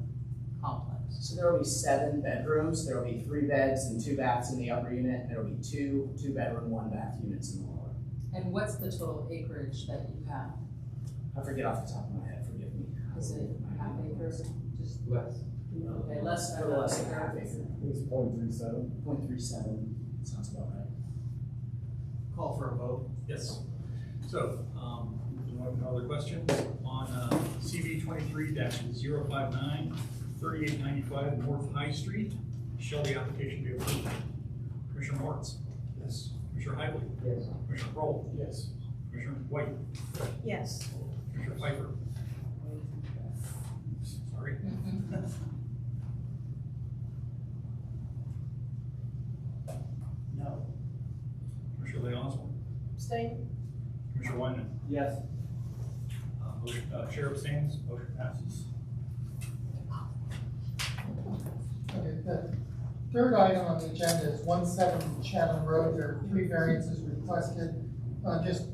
Speaker 12: complex?
Speaker 17: So there will be 7 bedrooms. There will be 3 beds and 2 baths in the upper unit. There will be 2 2-bedroom, 1-bath units in the lower.
Speaker 12: And what's the total acreage that you have?
Speaker 17: I forget off the top of my head, forgive me.
Speaker 12: Is it half acre?
Speaker 4: Just less.
Speaker 12: Okay, less
Speaker 17: A
Speaker 12: than
Speaker 17: little less than
Speaker 12: that.
Speaker 17: half acre.
Speaker 5: It's 0.37.
Speaker 17: 0.37, sounds about right.
Speaker 1: Call for a vote. Yes. So, no other questions on CB 23-059, 3895 North High Street. Shall the application be approved? Commissioner Moritz?
Speaker 3: Yes.
Speaker 1: Commissioner Heibley?
Speaker 4: Yes.
Speaker 1: Commissioner Kroll?
Speaker 5: Yes.
Speaker 1: Commissioner White?
Speaker 2: Yes.
Speaker 1: Commissioner Pfeiffer? Sorry.
Speaker 4: No.
Speaker 1: Commissioner Lee Osborne?
Speaker 7: Abstain?
Speaker 1: Commissioner Wyman?
Speaker 17: Yes.
Speaker 1: Chair abstains, motion passes.
Speaker 16: Okay, the third item on the agenda is 17 Chatham Road. There are 3 variances requested. Just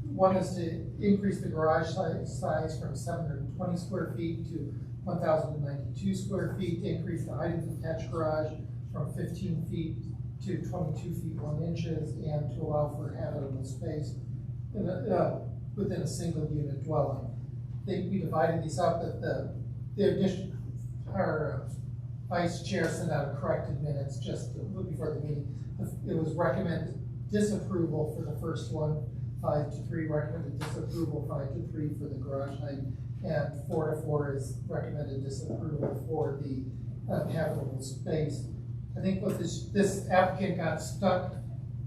Speaker 16: one is to increase the garage size from 720 square feet to 1,092 square feet, to increase the height of the attached garage from 15 feet to 22 feet 1 inches, and to allow for habitable space within a single unit dwelling. We divided these up at the addition, our vice chair sent out a corrected minutes just before the meeting. It was recommended disapproval for the first one, 5 to 3, recommended disapproval 5 to 3 for the garage height, and 4 to 4 is recommended disapproval for the habitable space. I think what this applicant got stuck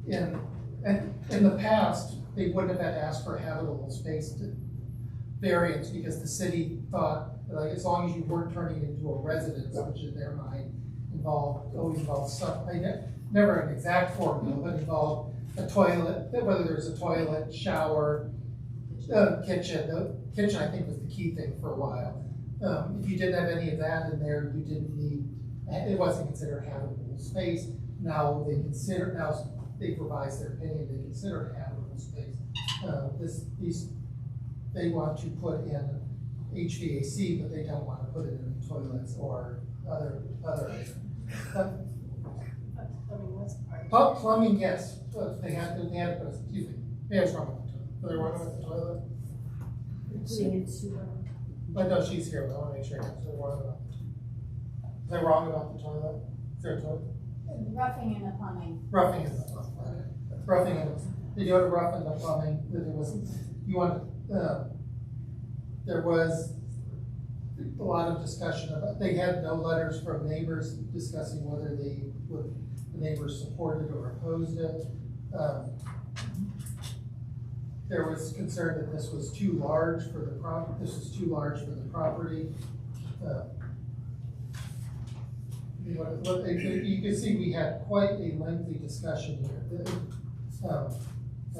Speaker 16: in, and in the past, they wouldn't have had to ask for habitable space variance because the city thought, like, as long as you weren't turning it into a residence, which in their mind involved some, never an exact formula, but involved a toilet, whether there's a toilet, shower, kitchen. The kitchen, I think, was the key thing for a while. If you didn't have any of that in there, you didn't need, it wasn't considered habitable space. Now they've revised their opinion, they consider it habitable space. They want to put in HVAC, but they don't want to put it in toilets or other items. Plumbing, yes, but they had to put, excuse me, maybe I was wrong with the toilet. Were they wrong with the toilet? But no, she's here, but I want to make sure. Is they wrong about the toilet? Is there a toilet?
Speaker 9: Roughing in the plumbing.
Speaker 16: Roughing in the plumbing, okay. Roughing in, they go to rough in the plumbing, that it was, there was a lot of discussion about, they had no letters from neighbors discussing whether the neighbors supported or opposed it. There was concern that this was too large for the property. You can see we had quite a lengthy discussion here.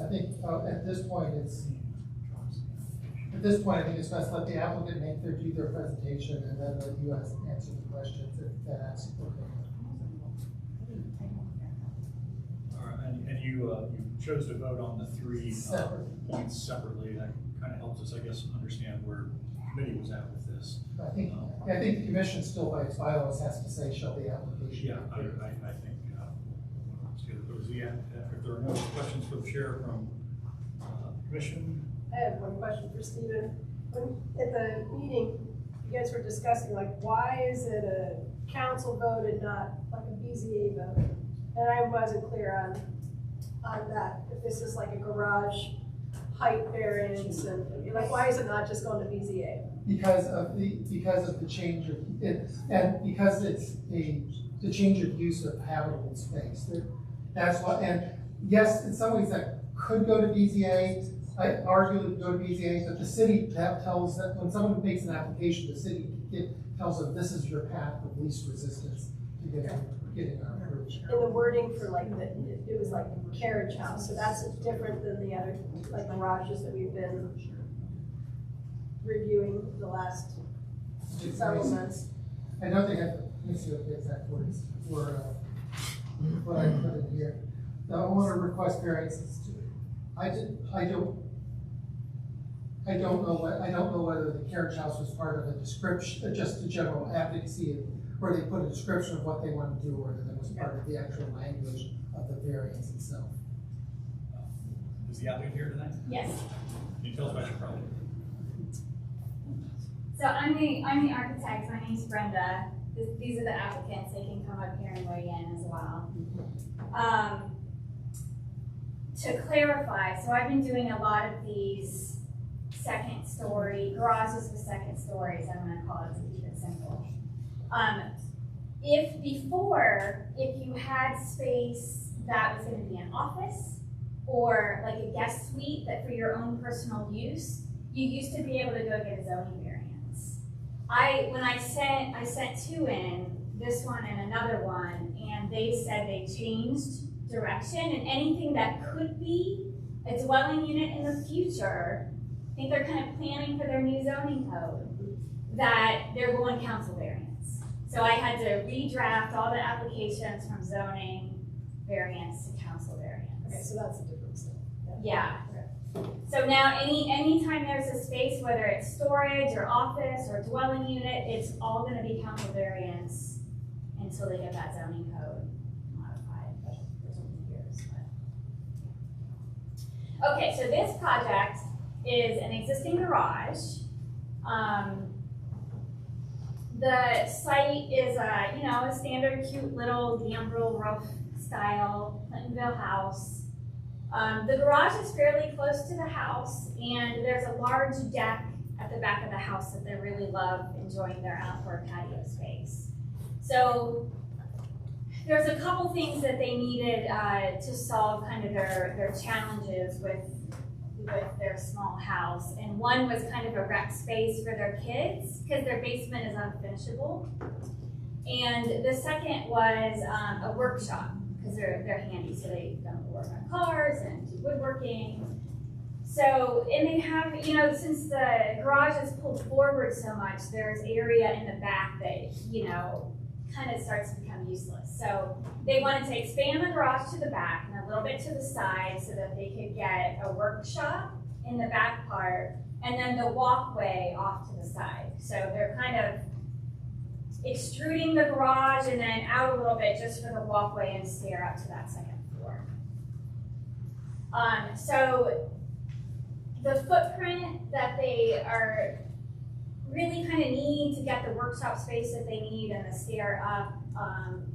Speaker 16: I think at this point, I think it's best let the applicant do their presentation and then let you answer the questions if that's okay.
Speaker 1: All right, and you chose to vote on the 3 points separately. That kind of helps us, I guess, understand where the committee was at with this.
Speaker 16: I think the commission still by its bylaws has to say, shall the application.
Speaker 1: Yeah, I think, if there are no questions for the chair from commission.
Speaker 7: I have one question for Stephen. At the meeting, you guys were discussing, like, why is it a council vote and not like a BZA vote? And I wasn't clear on that, if this is like a garage height variance, and like, why is it not just going to BZA?
Speaker 16: Because of the change of it, and because it's the change of use of habitable space. That's what, and yes, in some ways that could go to BZA. I argue it would go to BZA, but the city tells that when someone makes an application, the city tells them this is your path of least resistance to getting our approval.
Speaker 7: And the wording for like it was like carriage house, so that's different than the other like garages that we've been reviewing the last several months.
Speaker 16: I know they have, let me see what the exact words were, what I put in here. The owner requests variances to, I don't know whether the carriage house was part of a description, just a general advocacy, where they put a description of what they want to do, or whether that was part of the actual language of the variance itself.
Speaker 1: Is the applicant here tonight?
Speaker 9: Yes.
Speaker 1: Can you tell us about your project?
Speaker 18: So I'm the architect, my name's Brenda. These are the applicants, they can come up here and weigh in as well. To clarify, so I've been doing a lot of these second story, garages with second stories, I'm gonna call it to keep it simple. If you had space that was gonna be an office or like a guest suite that for your own personal use, you used to be able to go get a zoning variance. When I sent two in, this one and another one, and they said they changed direction, and anything that could be a dwelling unit in the future, I think they're kind of planning for their new zoning code, that they're going council variance. So I had to redraft all the applications from zoning variance to council variance.
Speaker 7: Okay, so that's the difference then.
Speaker 18: Yeah. So now anytime there's a space, whether it's storage or office or dwelling unit, it's all gonna be council variance until they get that zoning code modified, but for some years. But. Okay, so this project is an existing garage. The site is a standard cute little gambrel roof style Clintonville house. The garage is fairly close to the house, and there's a large deck at the back of the house that they really love enjoying their outdoor patio space. So there's a couple things that they needed to solve kind of their challenges with their small house. And one was kind of a rec space for their kids because their basement is unfinishable. And the second was a workshop because they're handy, so they don't work on cars and do woodworking. So, and they have, since the garage is pulled forward so much, there's area in the back that, kind of starts to become useless. So they wanted to expand the garage to the back and a little bit to the side so that they could get a workshop in the back part and then the walkway off to the side. So they're kind of extruding the garage and then out a little bit just for the walkway and stair up to that second floor. So the footprint that they are really kind of need to get the workshop space that they need and the stair up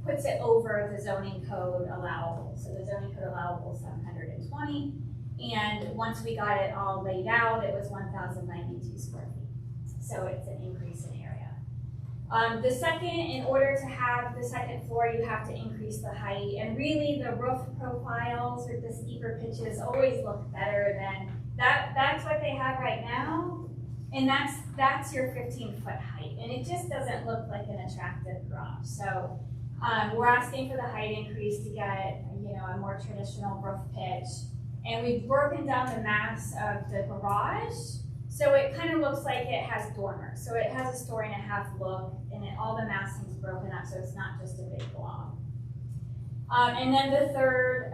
Speaker 18: puts it over the zoning code allowable. So the zoning code allowable is 720, and once we got it all laid out, it was 1,092 square feet. So it's an increase in area. The second, in order to have the second floor, you have to increase the height, and really the roof profiles with the steeper pitches always look better than that. That's what they have right now. And that's your 15-foot height, and it just doesn't look like an attractive garage. So we're asking for the height increase to get a more traditional roof pitch, and we've broken down the mass of the garage, so it kind of looks like it has dormers. So it has a 1.5-story look, and all the massing's broken up, so it's not just a big blob. And then the third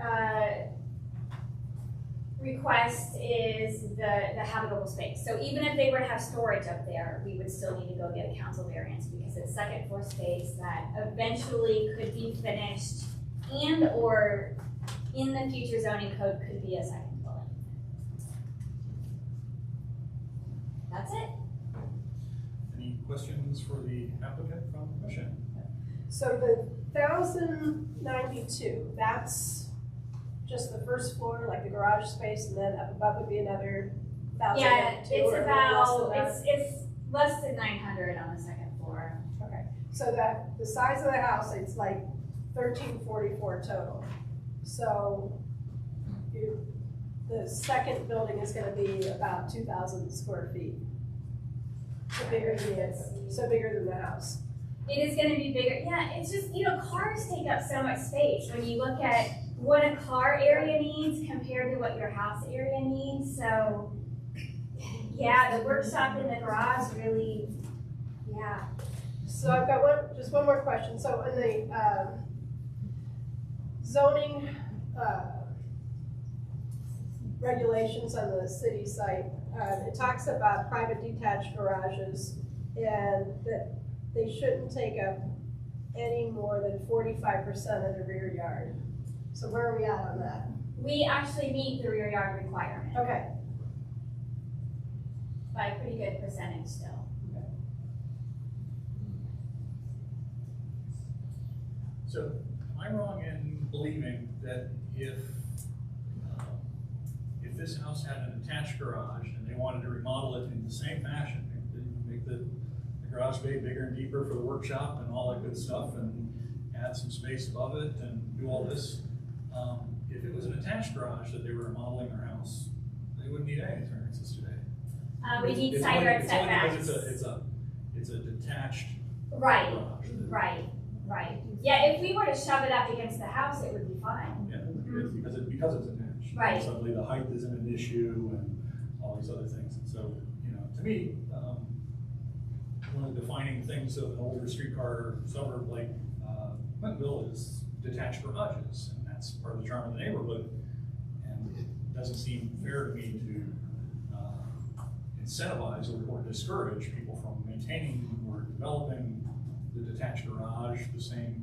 Speaker 18: request is the habitable space. So even if they were to have storage up there, we would still need to go get a council variance because it's second floor space that eventually could be finished and or in the future zoning code could be a second dwelling. That's it.
Speaker 1: Any questions for the applicant from the commission?
Speaker 7: So the 1,092, that's just the first floor, like the garage space, and then up above would be another 1,092?
Speaker 18: Yeah, it's
Speaker 7: or
Speaker 18: about,
Speaker 7: less than that?
Speaker 18: it's less than 900 on the second floor.
Speaker 7: Okay, so that the size of the house, it's like 1,344 total. So the second building is gonna be about 2,000 square feet. So bigger than the house.
Speaker 18: It is gonna be bigger. Yeah, it's just, cars take up so much space when you look at what a car area needs compared to what your house area needs. So yeah, the workshop in the garage really, yeah.
Speaker 7: So I've got just one more question. So in the zoning regulations on the city site, it talks about private detached garages and that they shouldn't take up any more than 45% of the rear yard. So where are we at on that?
Speaker 18: We actually meet the rear yard requirement.
Speaker 7: Okay.
Speaker 18: By a pretty good percentage still.
Speaker 7: Okay.
Speaker 1: So, am I wrong in believing that if this house had an attached garage and they wanted to remodel it in the same fashion, make the garage bay bigger and deeper for the workshop and all that good stuff, and add some space above it and do all this, if it was an attached garage that they were remodeling their house, they wouldn't need any variances today.
Speaker 18: We need
Speaker 1: It's
Speaker 18: side
Speaker 1: only-
Speaker 18: yard
Speaker 1: it's only because
Speaker 18: setbacks.
Speaker 1: It's a detached
Speaker 18: Right,
Speaker 1: garage.
Speaker 18: right. Yeah, if we were to shove it up against the house, it would be fine.
Speaker 1: Yeah, because it's attached.
Speaker 18: Right.
Speaker 1: Suddenly the height isn't an issue and all these other things. And so, to me, one of the defining things of an older streetcar suburb like Clintonville is detached garages, and that's part of the charm of the neighborhood. And it doesn't seem fair to me to incentivize or discourage people from maintaining or developing the detached garage the same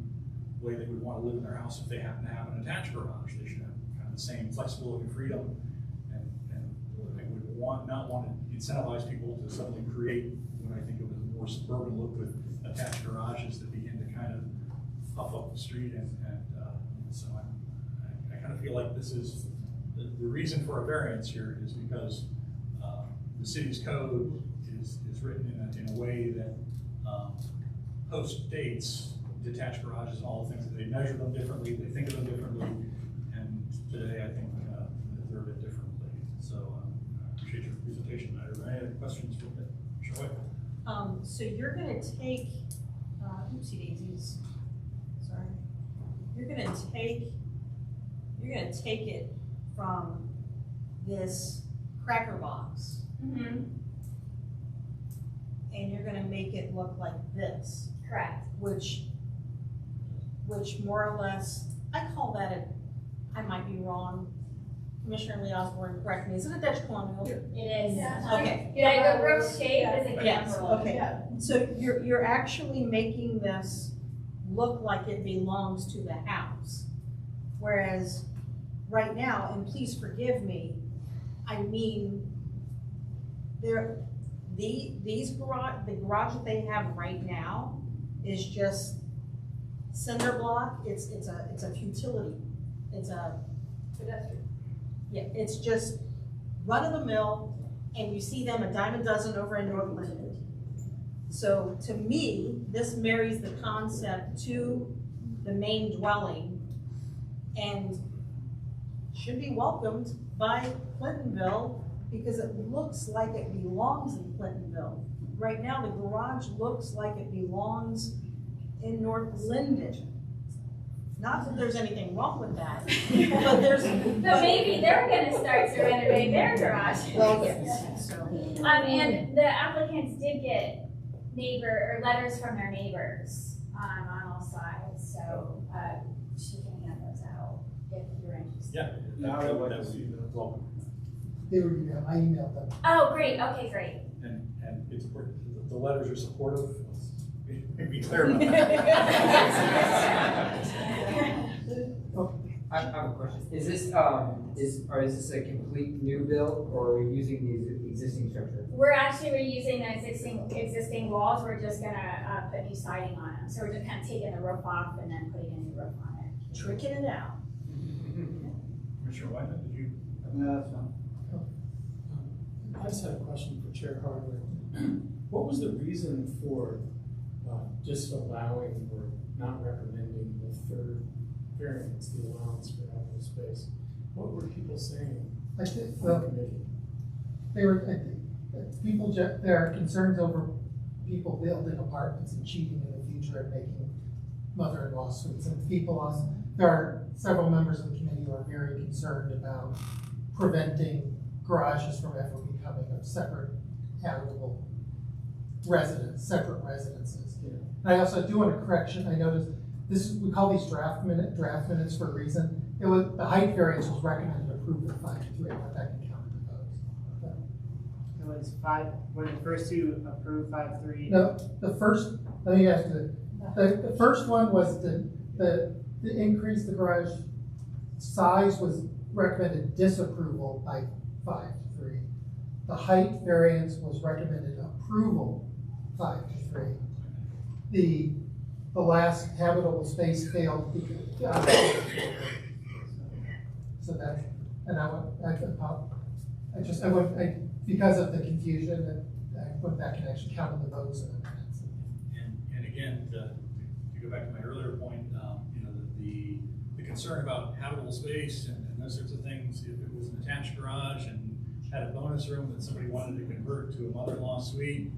Speaker 1: way they would want to live in their house if they happen to have an attached garage. They should have kind of the same flexibility and freedom, and I would not want to incentivize people to suddenly create what I think of as a more suburban look with attached garages that begin to kind of puff up the street, and so I kind of feel like this is the reason for a variance here is because the city's code is written in a way that post-dates detached garages and all the things that they measure them differently, they think of them differently, and today I think they're a bit differently. So I appreciate your presentation. Are there any other questions for me? Sure.
Speaker 2: So you're gonna take, oopsie daisies, sorry. You're gonna take it from this cracker box
Speaker 18: Mm-hmm.
Speaker 2: and you're gonna make it look like this.
Speaker 18: Correct.
Speaker 2: Which more or less, I call that I might be wrong. Commissioner Lee Osborne, correct me, is it a Dutch colonial?
Speaker 18: It is.
Speaker 2: Okay.
Speaker 18: Yeah, the roof shape is a
Speaker 2: Yes,
Speaker 18: gambrel.
Speaker 2: okay. So you're actually making this look like it belongs to the house. Whereas right now, and please forgive me, I mean, the garage that they have right now is just cinder block. It's a futility. It's a
Speaker 7: Pedestrian.
Speaker 2: Yeah, it's just run of the mill, and you see them a dime a dozen over in Northland. So to me, this marries the concept to the main dwelling and should be welcomed by Clintonville because it looks like it belongs in Clintonville. Right now, the garage looks like it belongs in North Linden. Not that there's anything wrong with that, but
Speaker 18: But maybe they're gonna start to renovate their garage.
Speaker 2: Well, yes, so.
Speaker 18: And the applicants did get letters from their neighbors, on all sides, so, she can hand those out if you're interested.
Speaker 1: Yeah.
Speaker 5: Now I'd like to see those.
Speaker 1: Welcome.
Speaker 16: They were, I emailed them.
Speaker 18: Oh, great, okay, great.
Speaker 1: And it's the letters are supportive. Be clear about that.
Speaker 4: I have a question. Is this, is this a complete new build, or are we using the existing structure?
Speaker 18: We're actually reusing the existing walls, we're just gonna, put new siding on them, so we're just kind of taking the roof off and then putting a new roof on it.
Speaker 2: Tricking it out.
Speaker 1: Commissioner Wyman, did you?
Speaker 5: No, that's fine. I just had a question for Chair Hardwick. What was the reason for disallowing or not recommending the third variance, the allowance for having space? What were people saying?
Speaker 16: I think,
Speaker 5: on the committee?
Speaker 16: There are concerns over people building apartments and cheating in the future and making mother-in-law suites. And there are several members of the committee who are very concerned about preventing garages from ever becoming a separate habitable residence, separate residences.
Speaker 5: Yeah.
Speaker 16: And I also do want a correction. I noticed we call these draft minutes for a reason. The height variance was recommended approved at 5 to 3, but that can count to those.
Speaker 19: It was 5, were the first two approved 5-3?
Speaker 16: No, the first, let me ask you, the first one was the increase the garage size was recommended disapproval by 5 to 3. The height variance was recommended approval 5 to 3. the last habitable space failed because, so that, and I went, because of the confusion, that I went back and actually counted the votes in the minutes.
Speaker 1: And again, to go back to my earlier point, you know, the concern about habitable space and those sorts of things, if it was an attached garage and had a bonus room that somebody wanted to convert to a mother-in-law suite,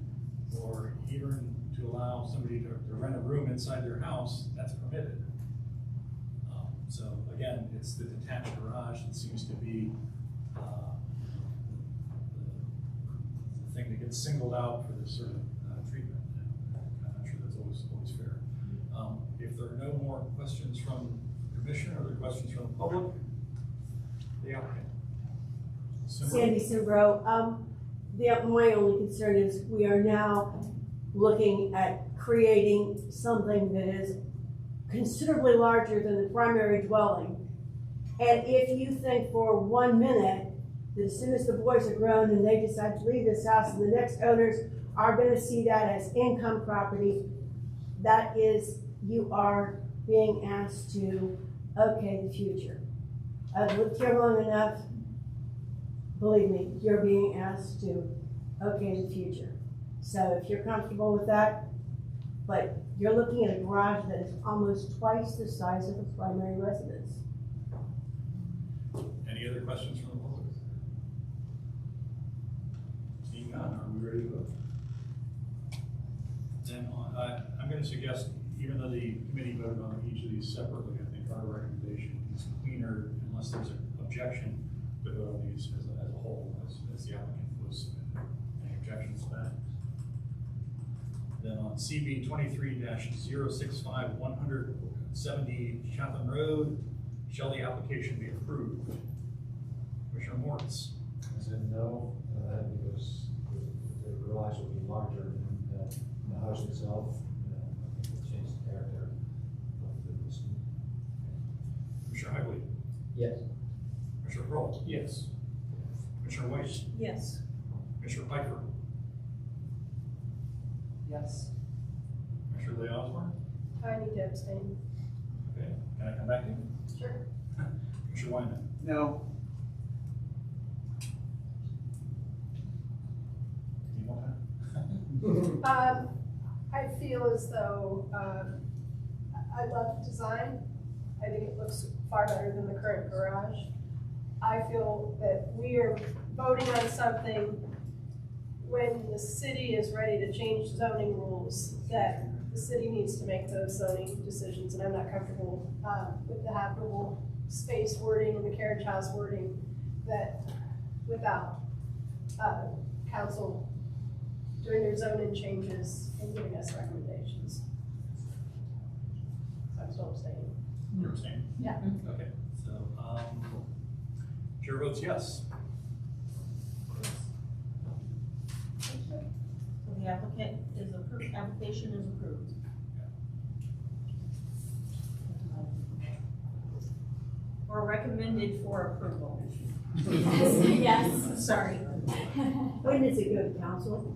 Speaker 1: or even to allow somebody to rent a room inside their house, that's permitted. So again, it's the detached garage that seems to be the thing that gets singled out for this sort of treatment. I'm not sure that's always fair. If there are no more questions from the commission or other questions from the public, the applicant.
Speaker 20: Sandy Simbro. My only concern is we are now looking at creating something that is considerably larger than the primary dwelling. And if you think for 1 minute that as soon as the boys are grown and they decide to leave this house and the next owners are going to see that as income property, that is, you are being asked to okay the future. I've lived here long enough. Believe me, you're being asked to okay the future. So if you're comfortable with that, but you're looking at a garage that is almost twice the size of a primary residence.
Speaker 1: Any other questions from the public? Seeing none, are we ready to vote? Then I'm going to suggest, even though the committee voted on each of these separately, I think our recommendation is cleaner, unless there's an objection, to vote on these as a whole, as the applicant was submitted. Any objections to that? Then on CB 23-065 170 Chatham Road, shall the application be approved? Commissioner Moritz.
Speaker 3: I said no, because the garage will be larger than the house itself. I think it will change the character of the business.
Speaker 1: Commissioner Higley.
Speaker 4: Yes.
Speaker 1: Commissioner Kroll.
Speaker 5: Yes.
Speaker 1: Commissioner Weiss.
Speaker 2: Yes.
Speaker 1: Commissioner Piper.
Speaker 12: Yes.
Speaker 1: Commissioner Lee Osborne.
Speaker 7: I need to abstain.
Speaker 1: Okay, can I come back to you?
Speaker 7: Sure.
Speaker 1: Commissioner Wyman.
Speaker 17: No.
Speaker 1: Any more time?
Speaker 7: I feel as though, I love the design. I think it looks far better than the current garage. I feel that we are voting on something when the city is ready to change zoning rules, that the city needs to make those zoning decisions, and I'm not comfortable with the habitable space wording and the carriage house wording that without council doing their zoning changes and giving us recommendations. So I'm still abstaining.
Speaker 1: You're abstaining?
Speaker 7: Yeah.
Speaker 1: Okay, so, chair votes yes.
Speaker 2: So the application is approved. Or recommended for approval.
Speaker 18: Yes.
Speaker 2: Sorry.
Speaker 13: When is it good, council?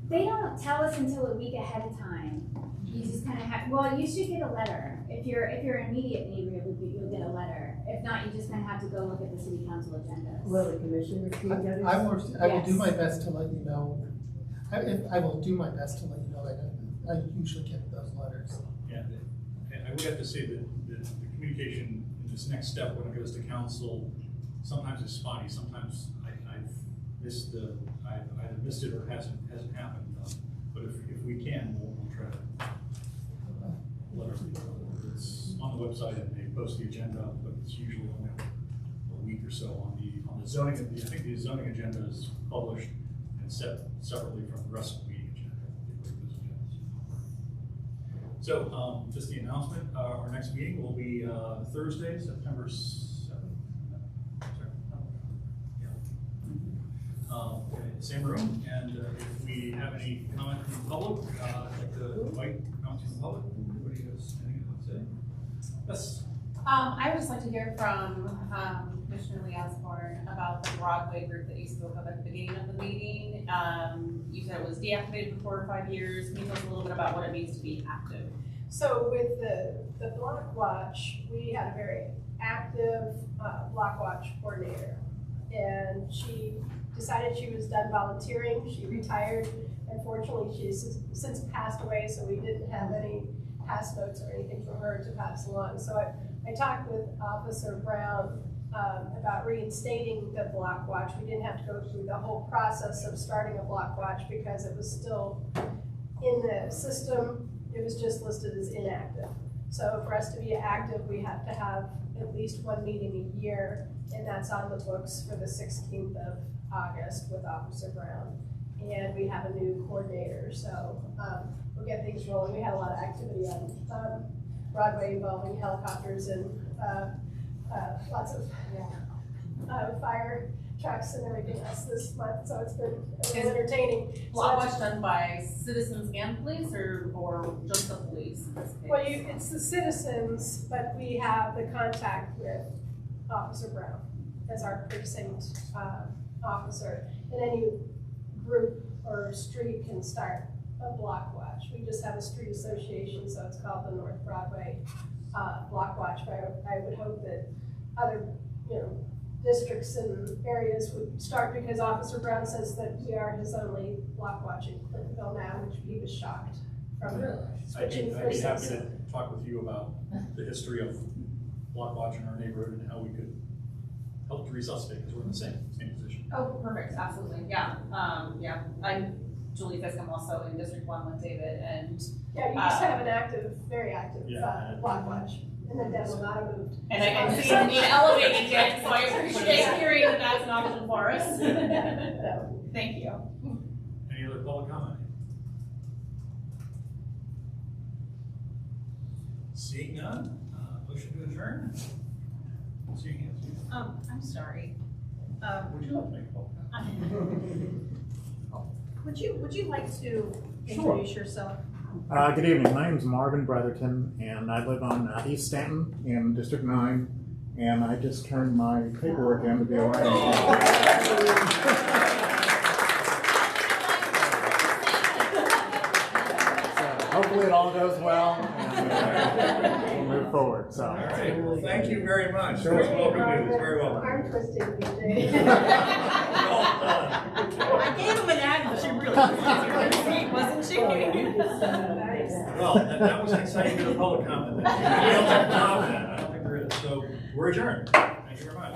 Speaker 18: They don't tell us until a week ahead of time. You just kind of have, well, you should get a letter. If you're an immediate neighbor, you'll get a letter. If not, you just kind of have to go look at the city council agenda.
Speaker 13: Will the commission receive notice?
Speaker 16: I will do
Speaker 18: Yes.
Speaker 16: my best to let you know. I will do my best to let you know. I usually get those letters.
Speaker 1: Yeah, and I would have to say that the communication in this next step, when it goes to council, sometimes it's spotty, sometimes I've missed I've either missed it or hasn't happened. But if we can, we'll try to let everybody know. It's on the website and they post the agenda, but it's usually only a week or so on the zoning. I think the zoning agenda is published and set separately from the rest of the meeting agenda. So, just the announcement, our next meeting will be Thursday, September 7th. Okay, same room, and if we have any comment from the public, I'd like to invite comments from the public. Anybody has anything to say? Yes.
Speaker 21: I would just like to hear from Commissioner Lee Osborne about the Broadway group that you spoke of at the beginning of the meeting. You said it was deactivated for 4 or 5 years. Can you tell us a little bit about what it means to be active?
Speaker 7: So with the Block Watch, we had a very active Block Watch coordinator. And she decided she was done volunteering. She retired. Unfortunately, she's since passed away, so we didn't have any pass notes or anything for her to pass along. So I talked with Officer Brown about reinstating the Block Watch. We didn't have to go through the whole process of starting a Block Watch because it was still in the system. It was just listed as inactive. So for us to be active, we have to have at least one meeting a year, and that's on the books for the 16th of August with Officer Brown. And we have a new coordinator, so we'll get things rolling. We had a lot of activity on Broadway involving helicopters and lots of fire trucks and everything else this month, so it's been a little entertaining.
Speaker 21: Block Watch done by citizens and police, or just the police in this case?
Speaker 7: Well, it's the citizens, but we have the contact with Officer Brown as our precinct officer. And any group or street can start a Block Watch. We just have a street association, so it's called the North Broadway Block Watch. But I would hope that other, districts and areas would start, because Officer Brown says that we are his only Block Watch in Clintonville now, which he was shocked from switching
Speaker 1: I'd be happy
Speaker 7: precincts.
Speaker 1: to talk with you about the history of Block Watch in our neighborhood and how we could help to resuscitate, because we're in the same position.
Speaker 21: Oh, perfect, absolutely, yeah. I'm Julie Fisk, I'm also in District 1 with David, and
Speaker 7: Yeah, you used to have an active, very active Block Watch, and then Deb moved.
Speaker 21: And I see the need to elevate it again, so I appreciate hearing that that's an option for us. Thank you.
Speaker 1: Any other public comment? Seeing none, motion to adjourn? Seeing hands.
Speaker 2: I'm sorry.
Speaker 1: Would you like to make a public comment?
Speaker 2: Would you like to introduce yourself?
Speaker 10: Good evening. My name is Marvin Brotherton, and I live on East Stanton in District 9, and I just turned my paperwork in to be a hopefully it all goes well, and we'll move forward. So.
Speaker 1: All right. Well, thank you very much. Sure. Welcome news. Very welcome.
Speaker 7: Arm twisting these days.
Speaker 2: I gave him an ad, she really wasn't she?
Speaker 1: Well, that was an exciting bit of public comment. I don't think there is. So we're adjourned. Thank you very much.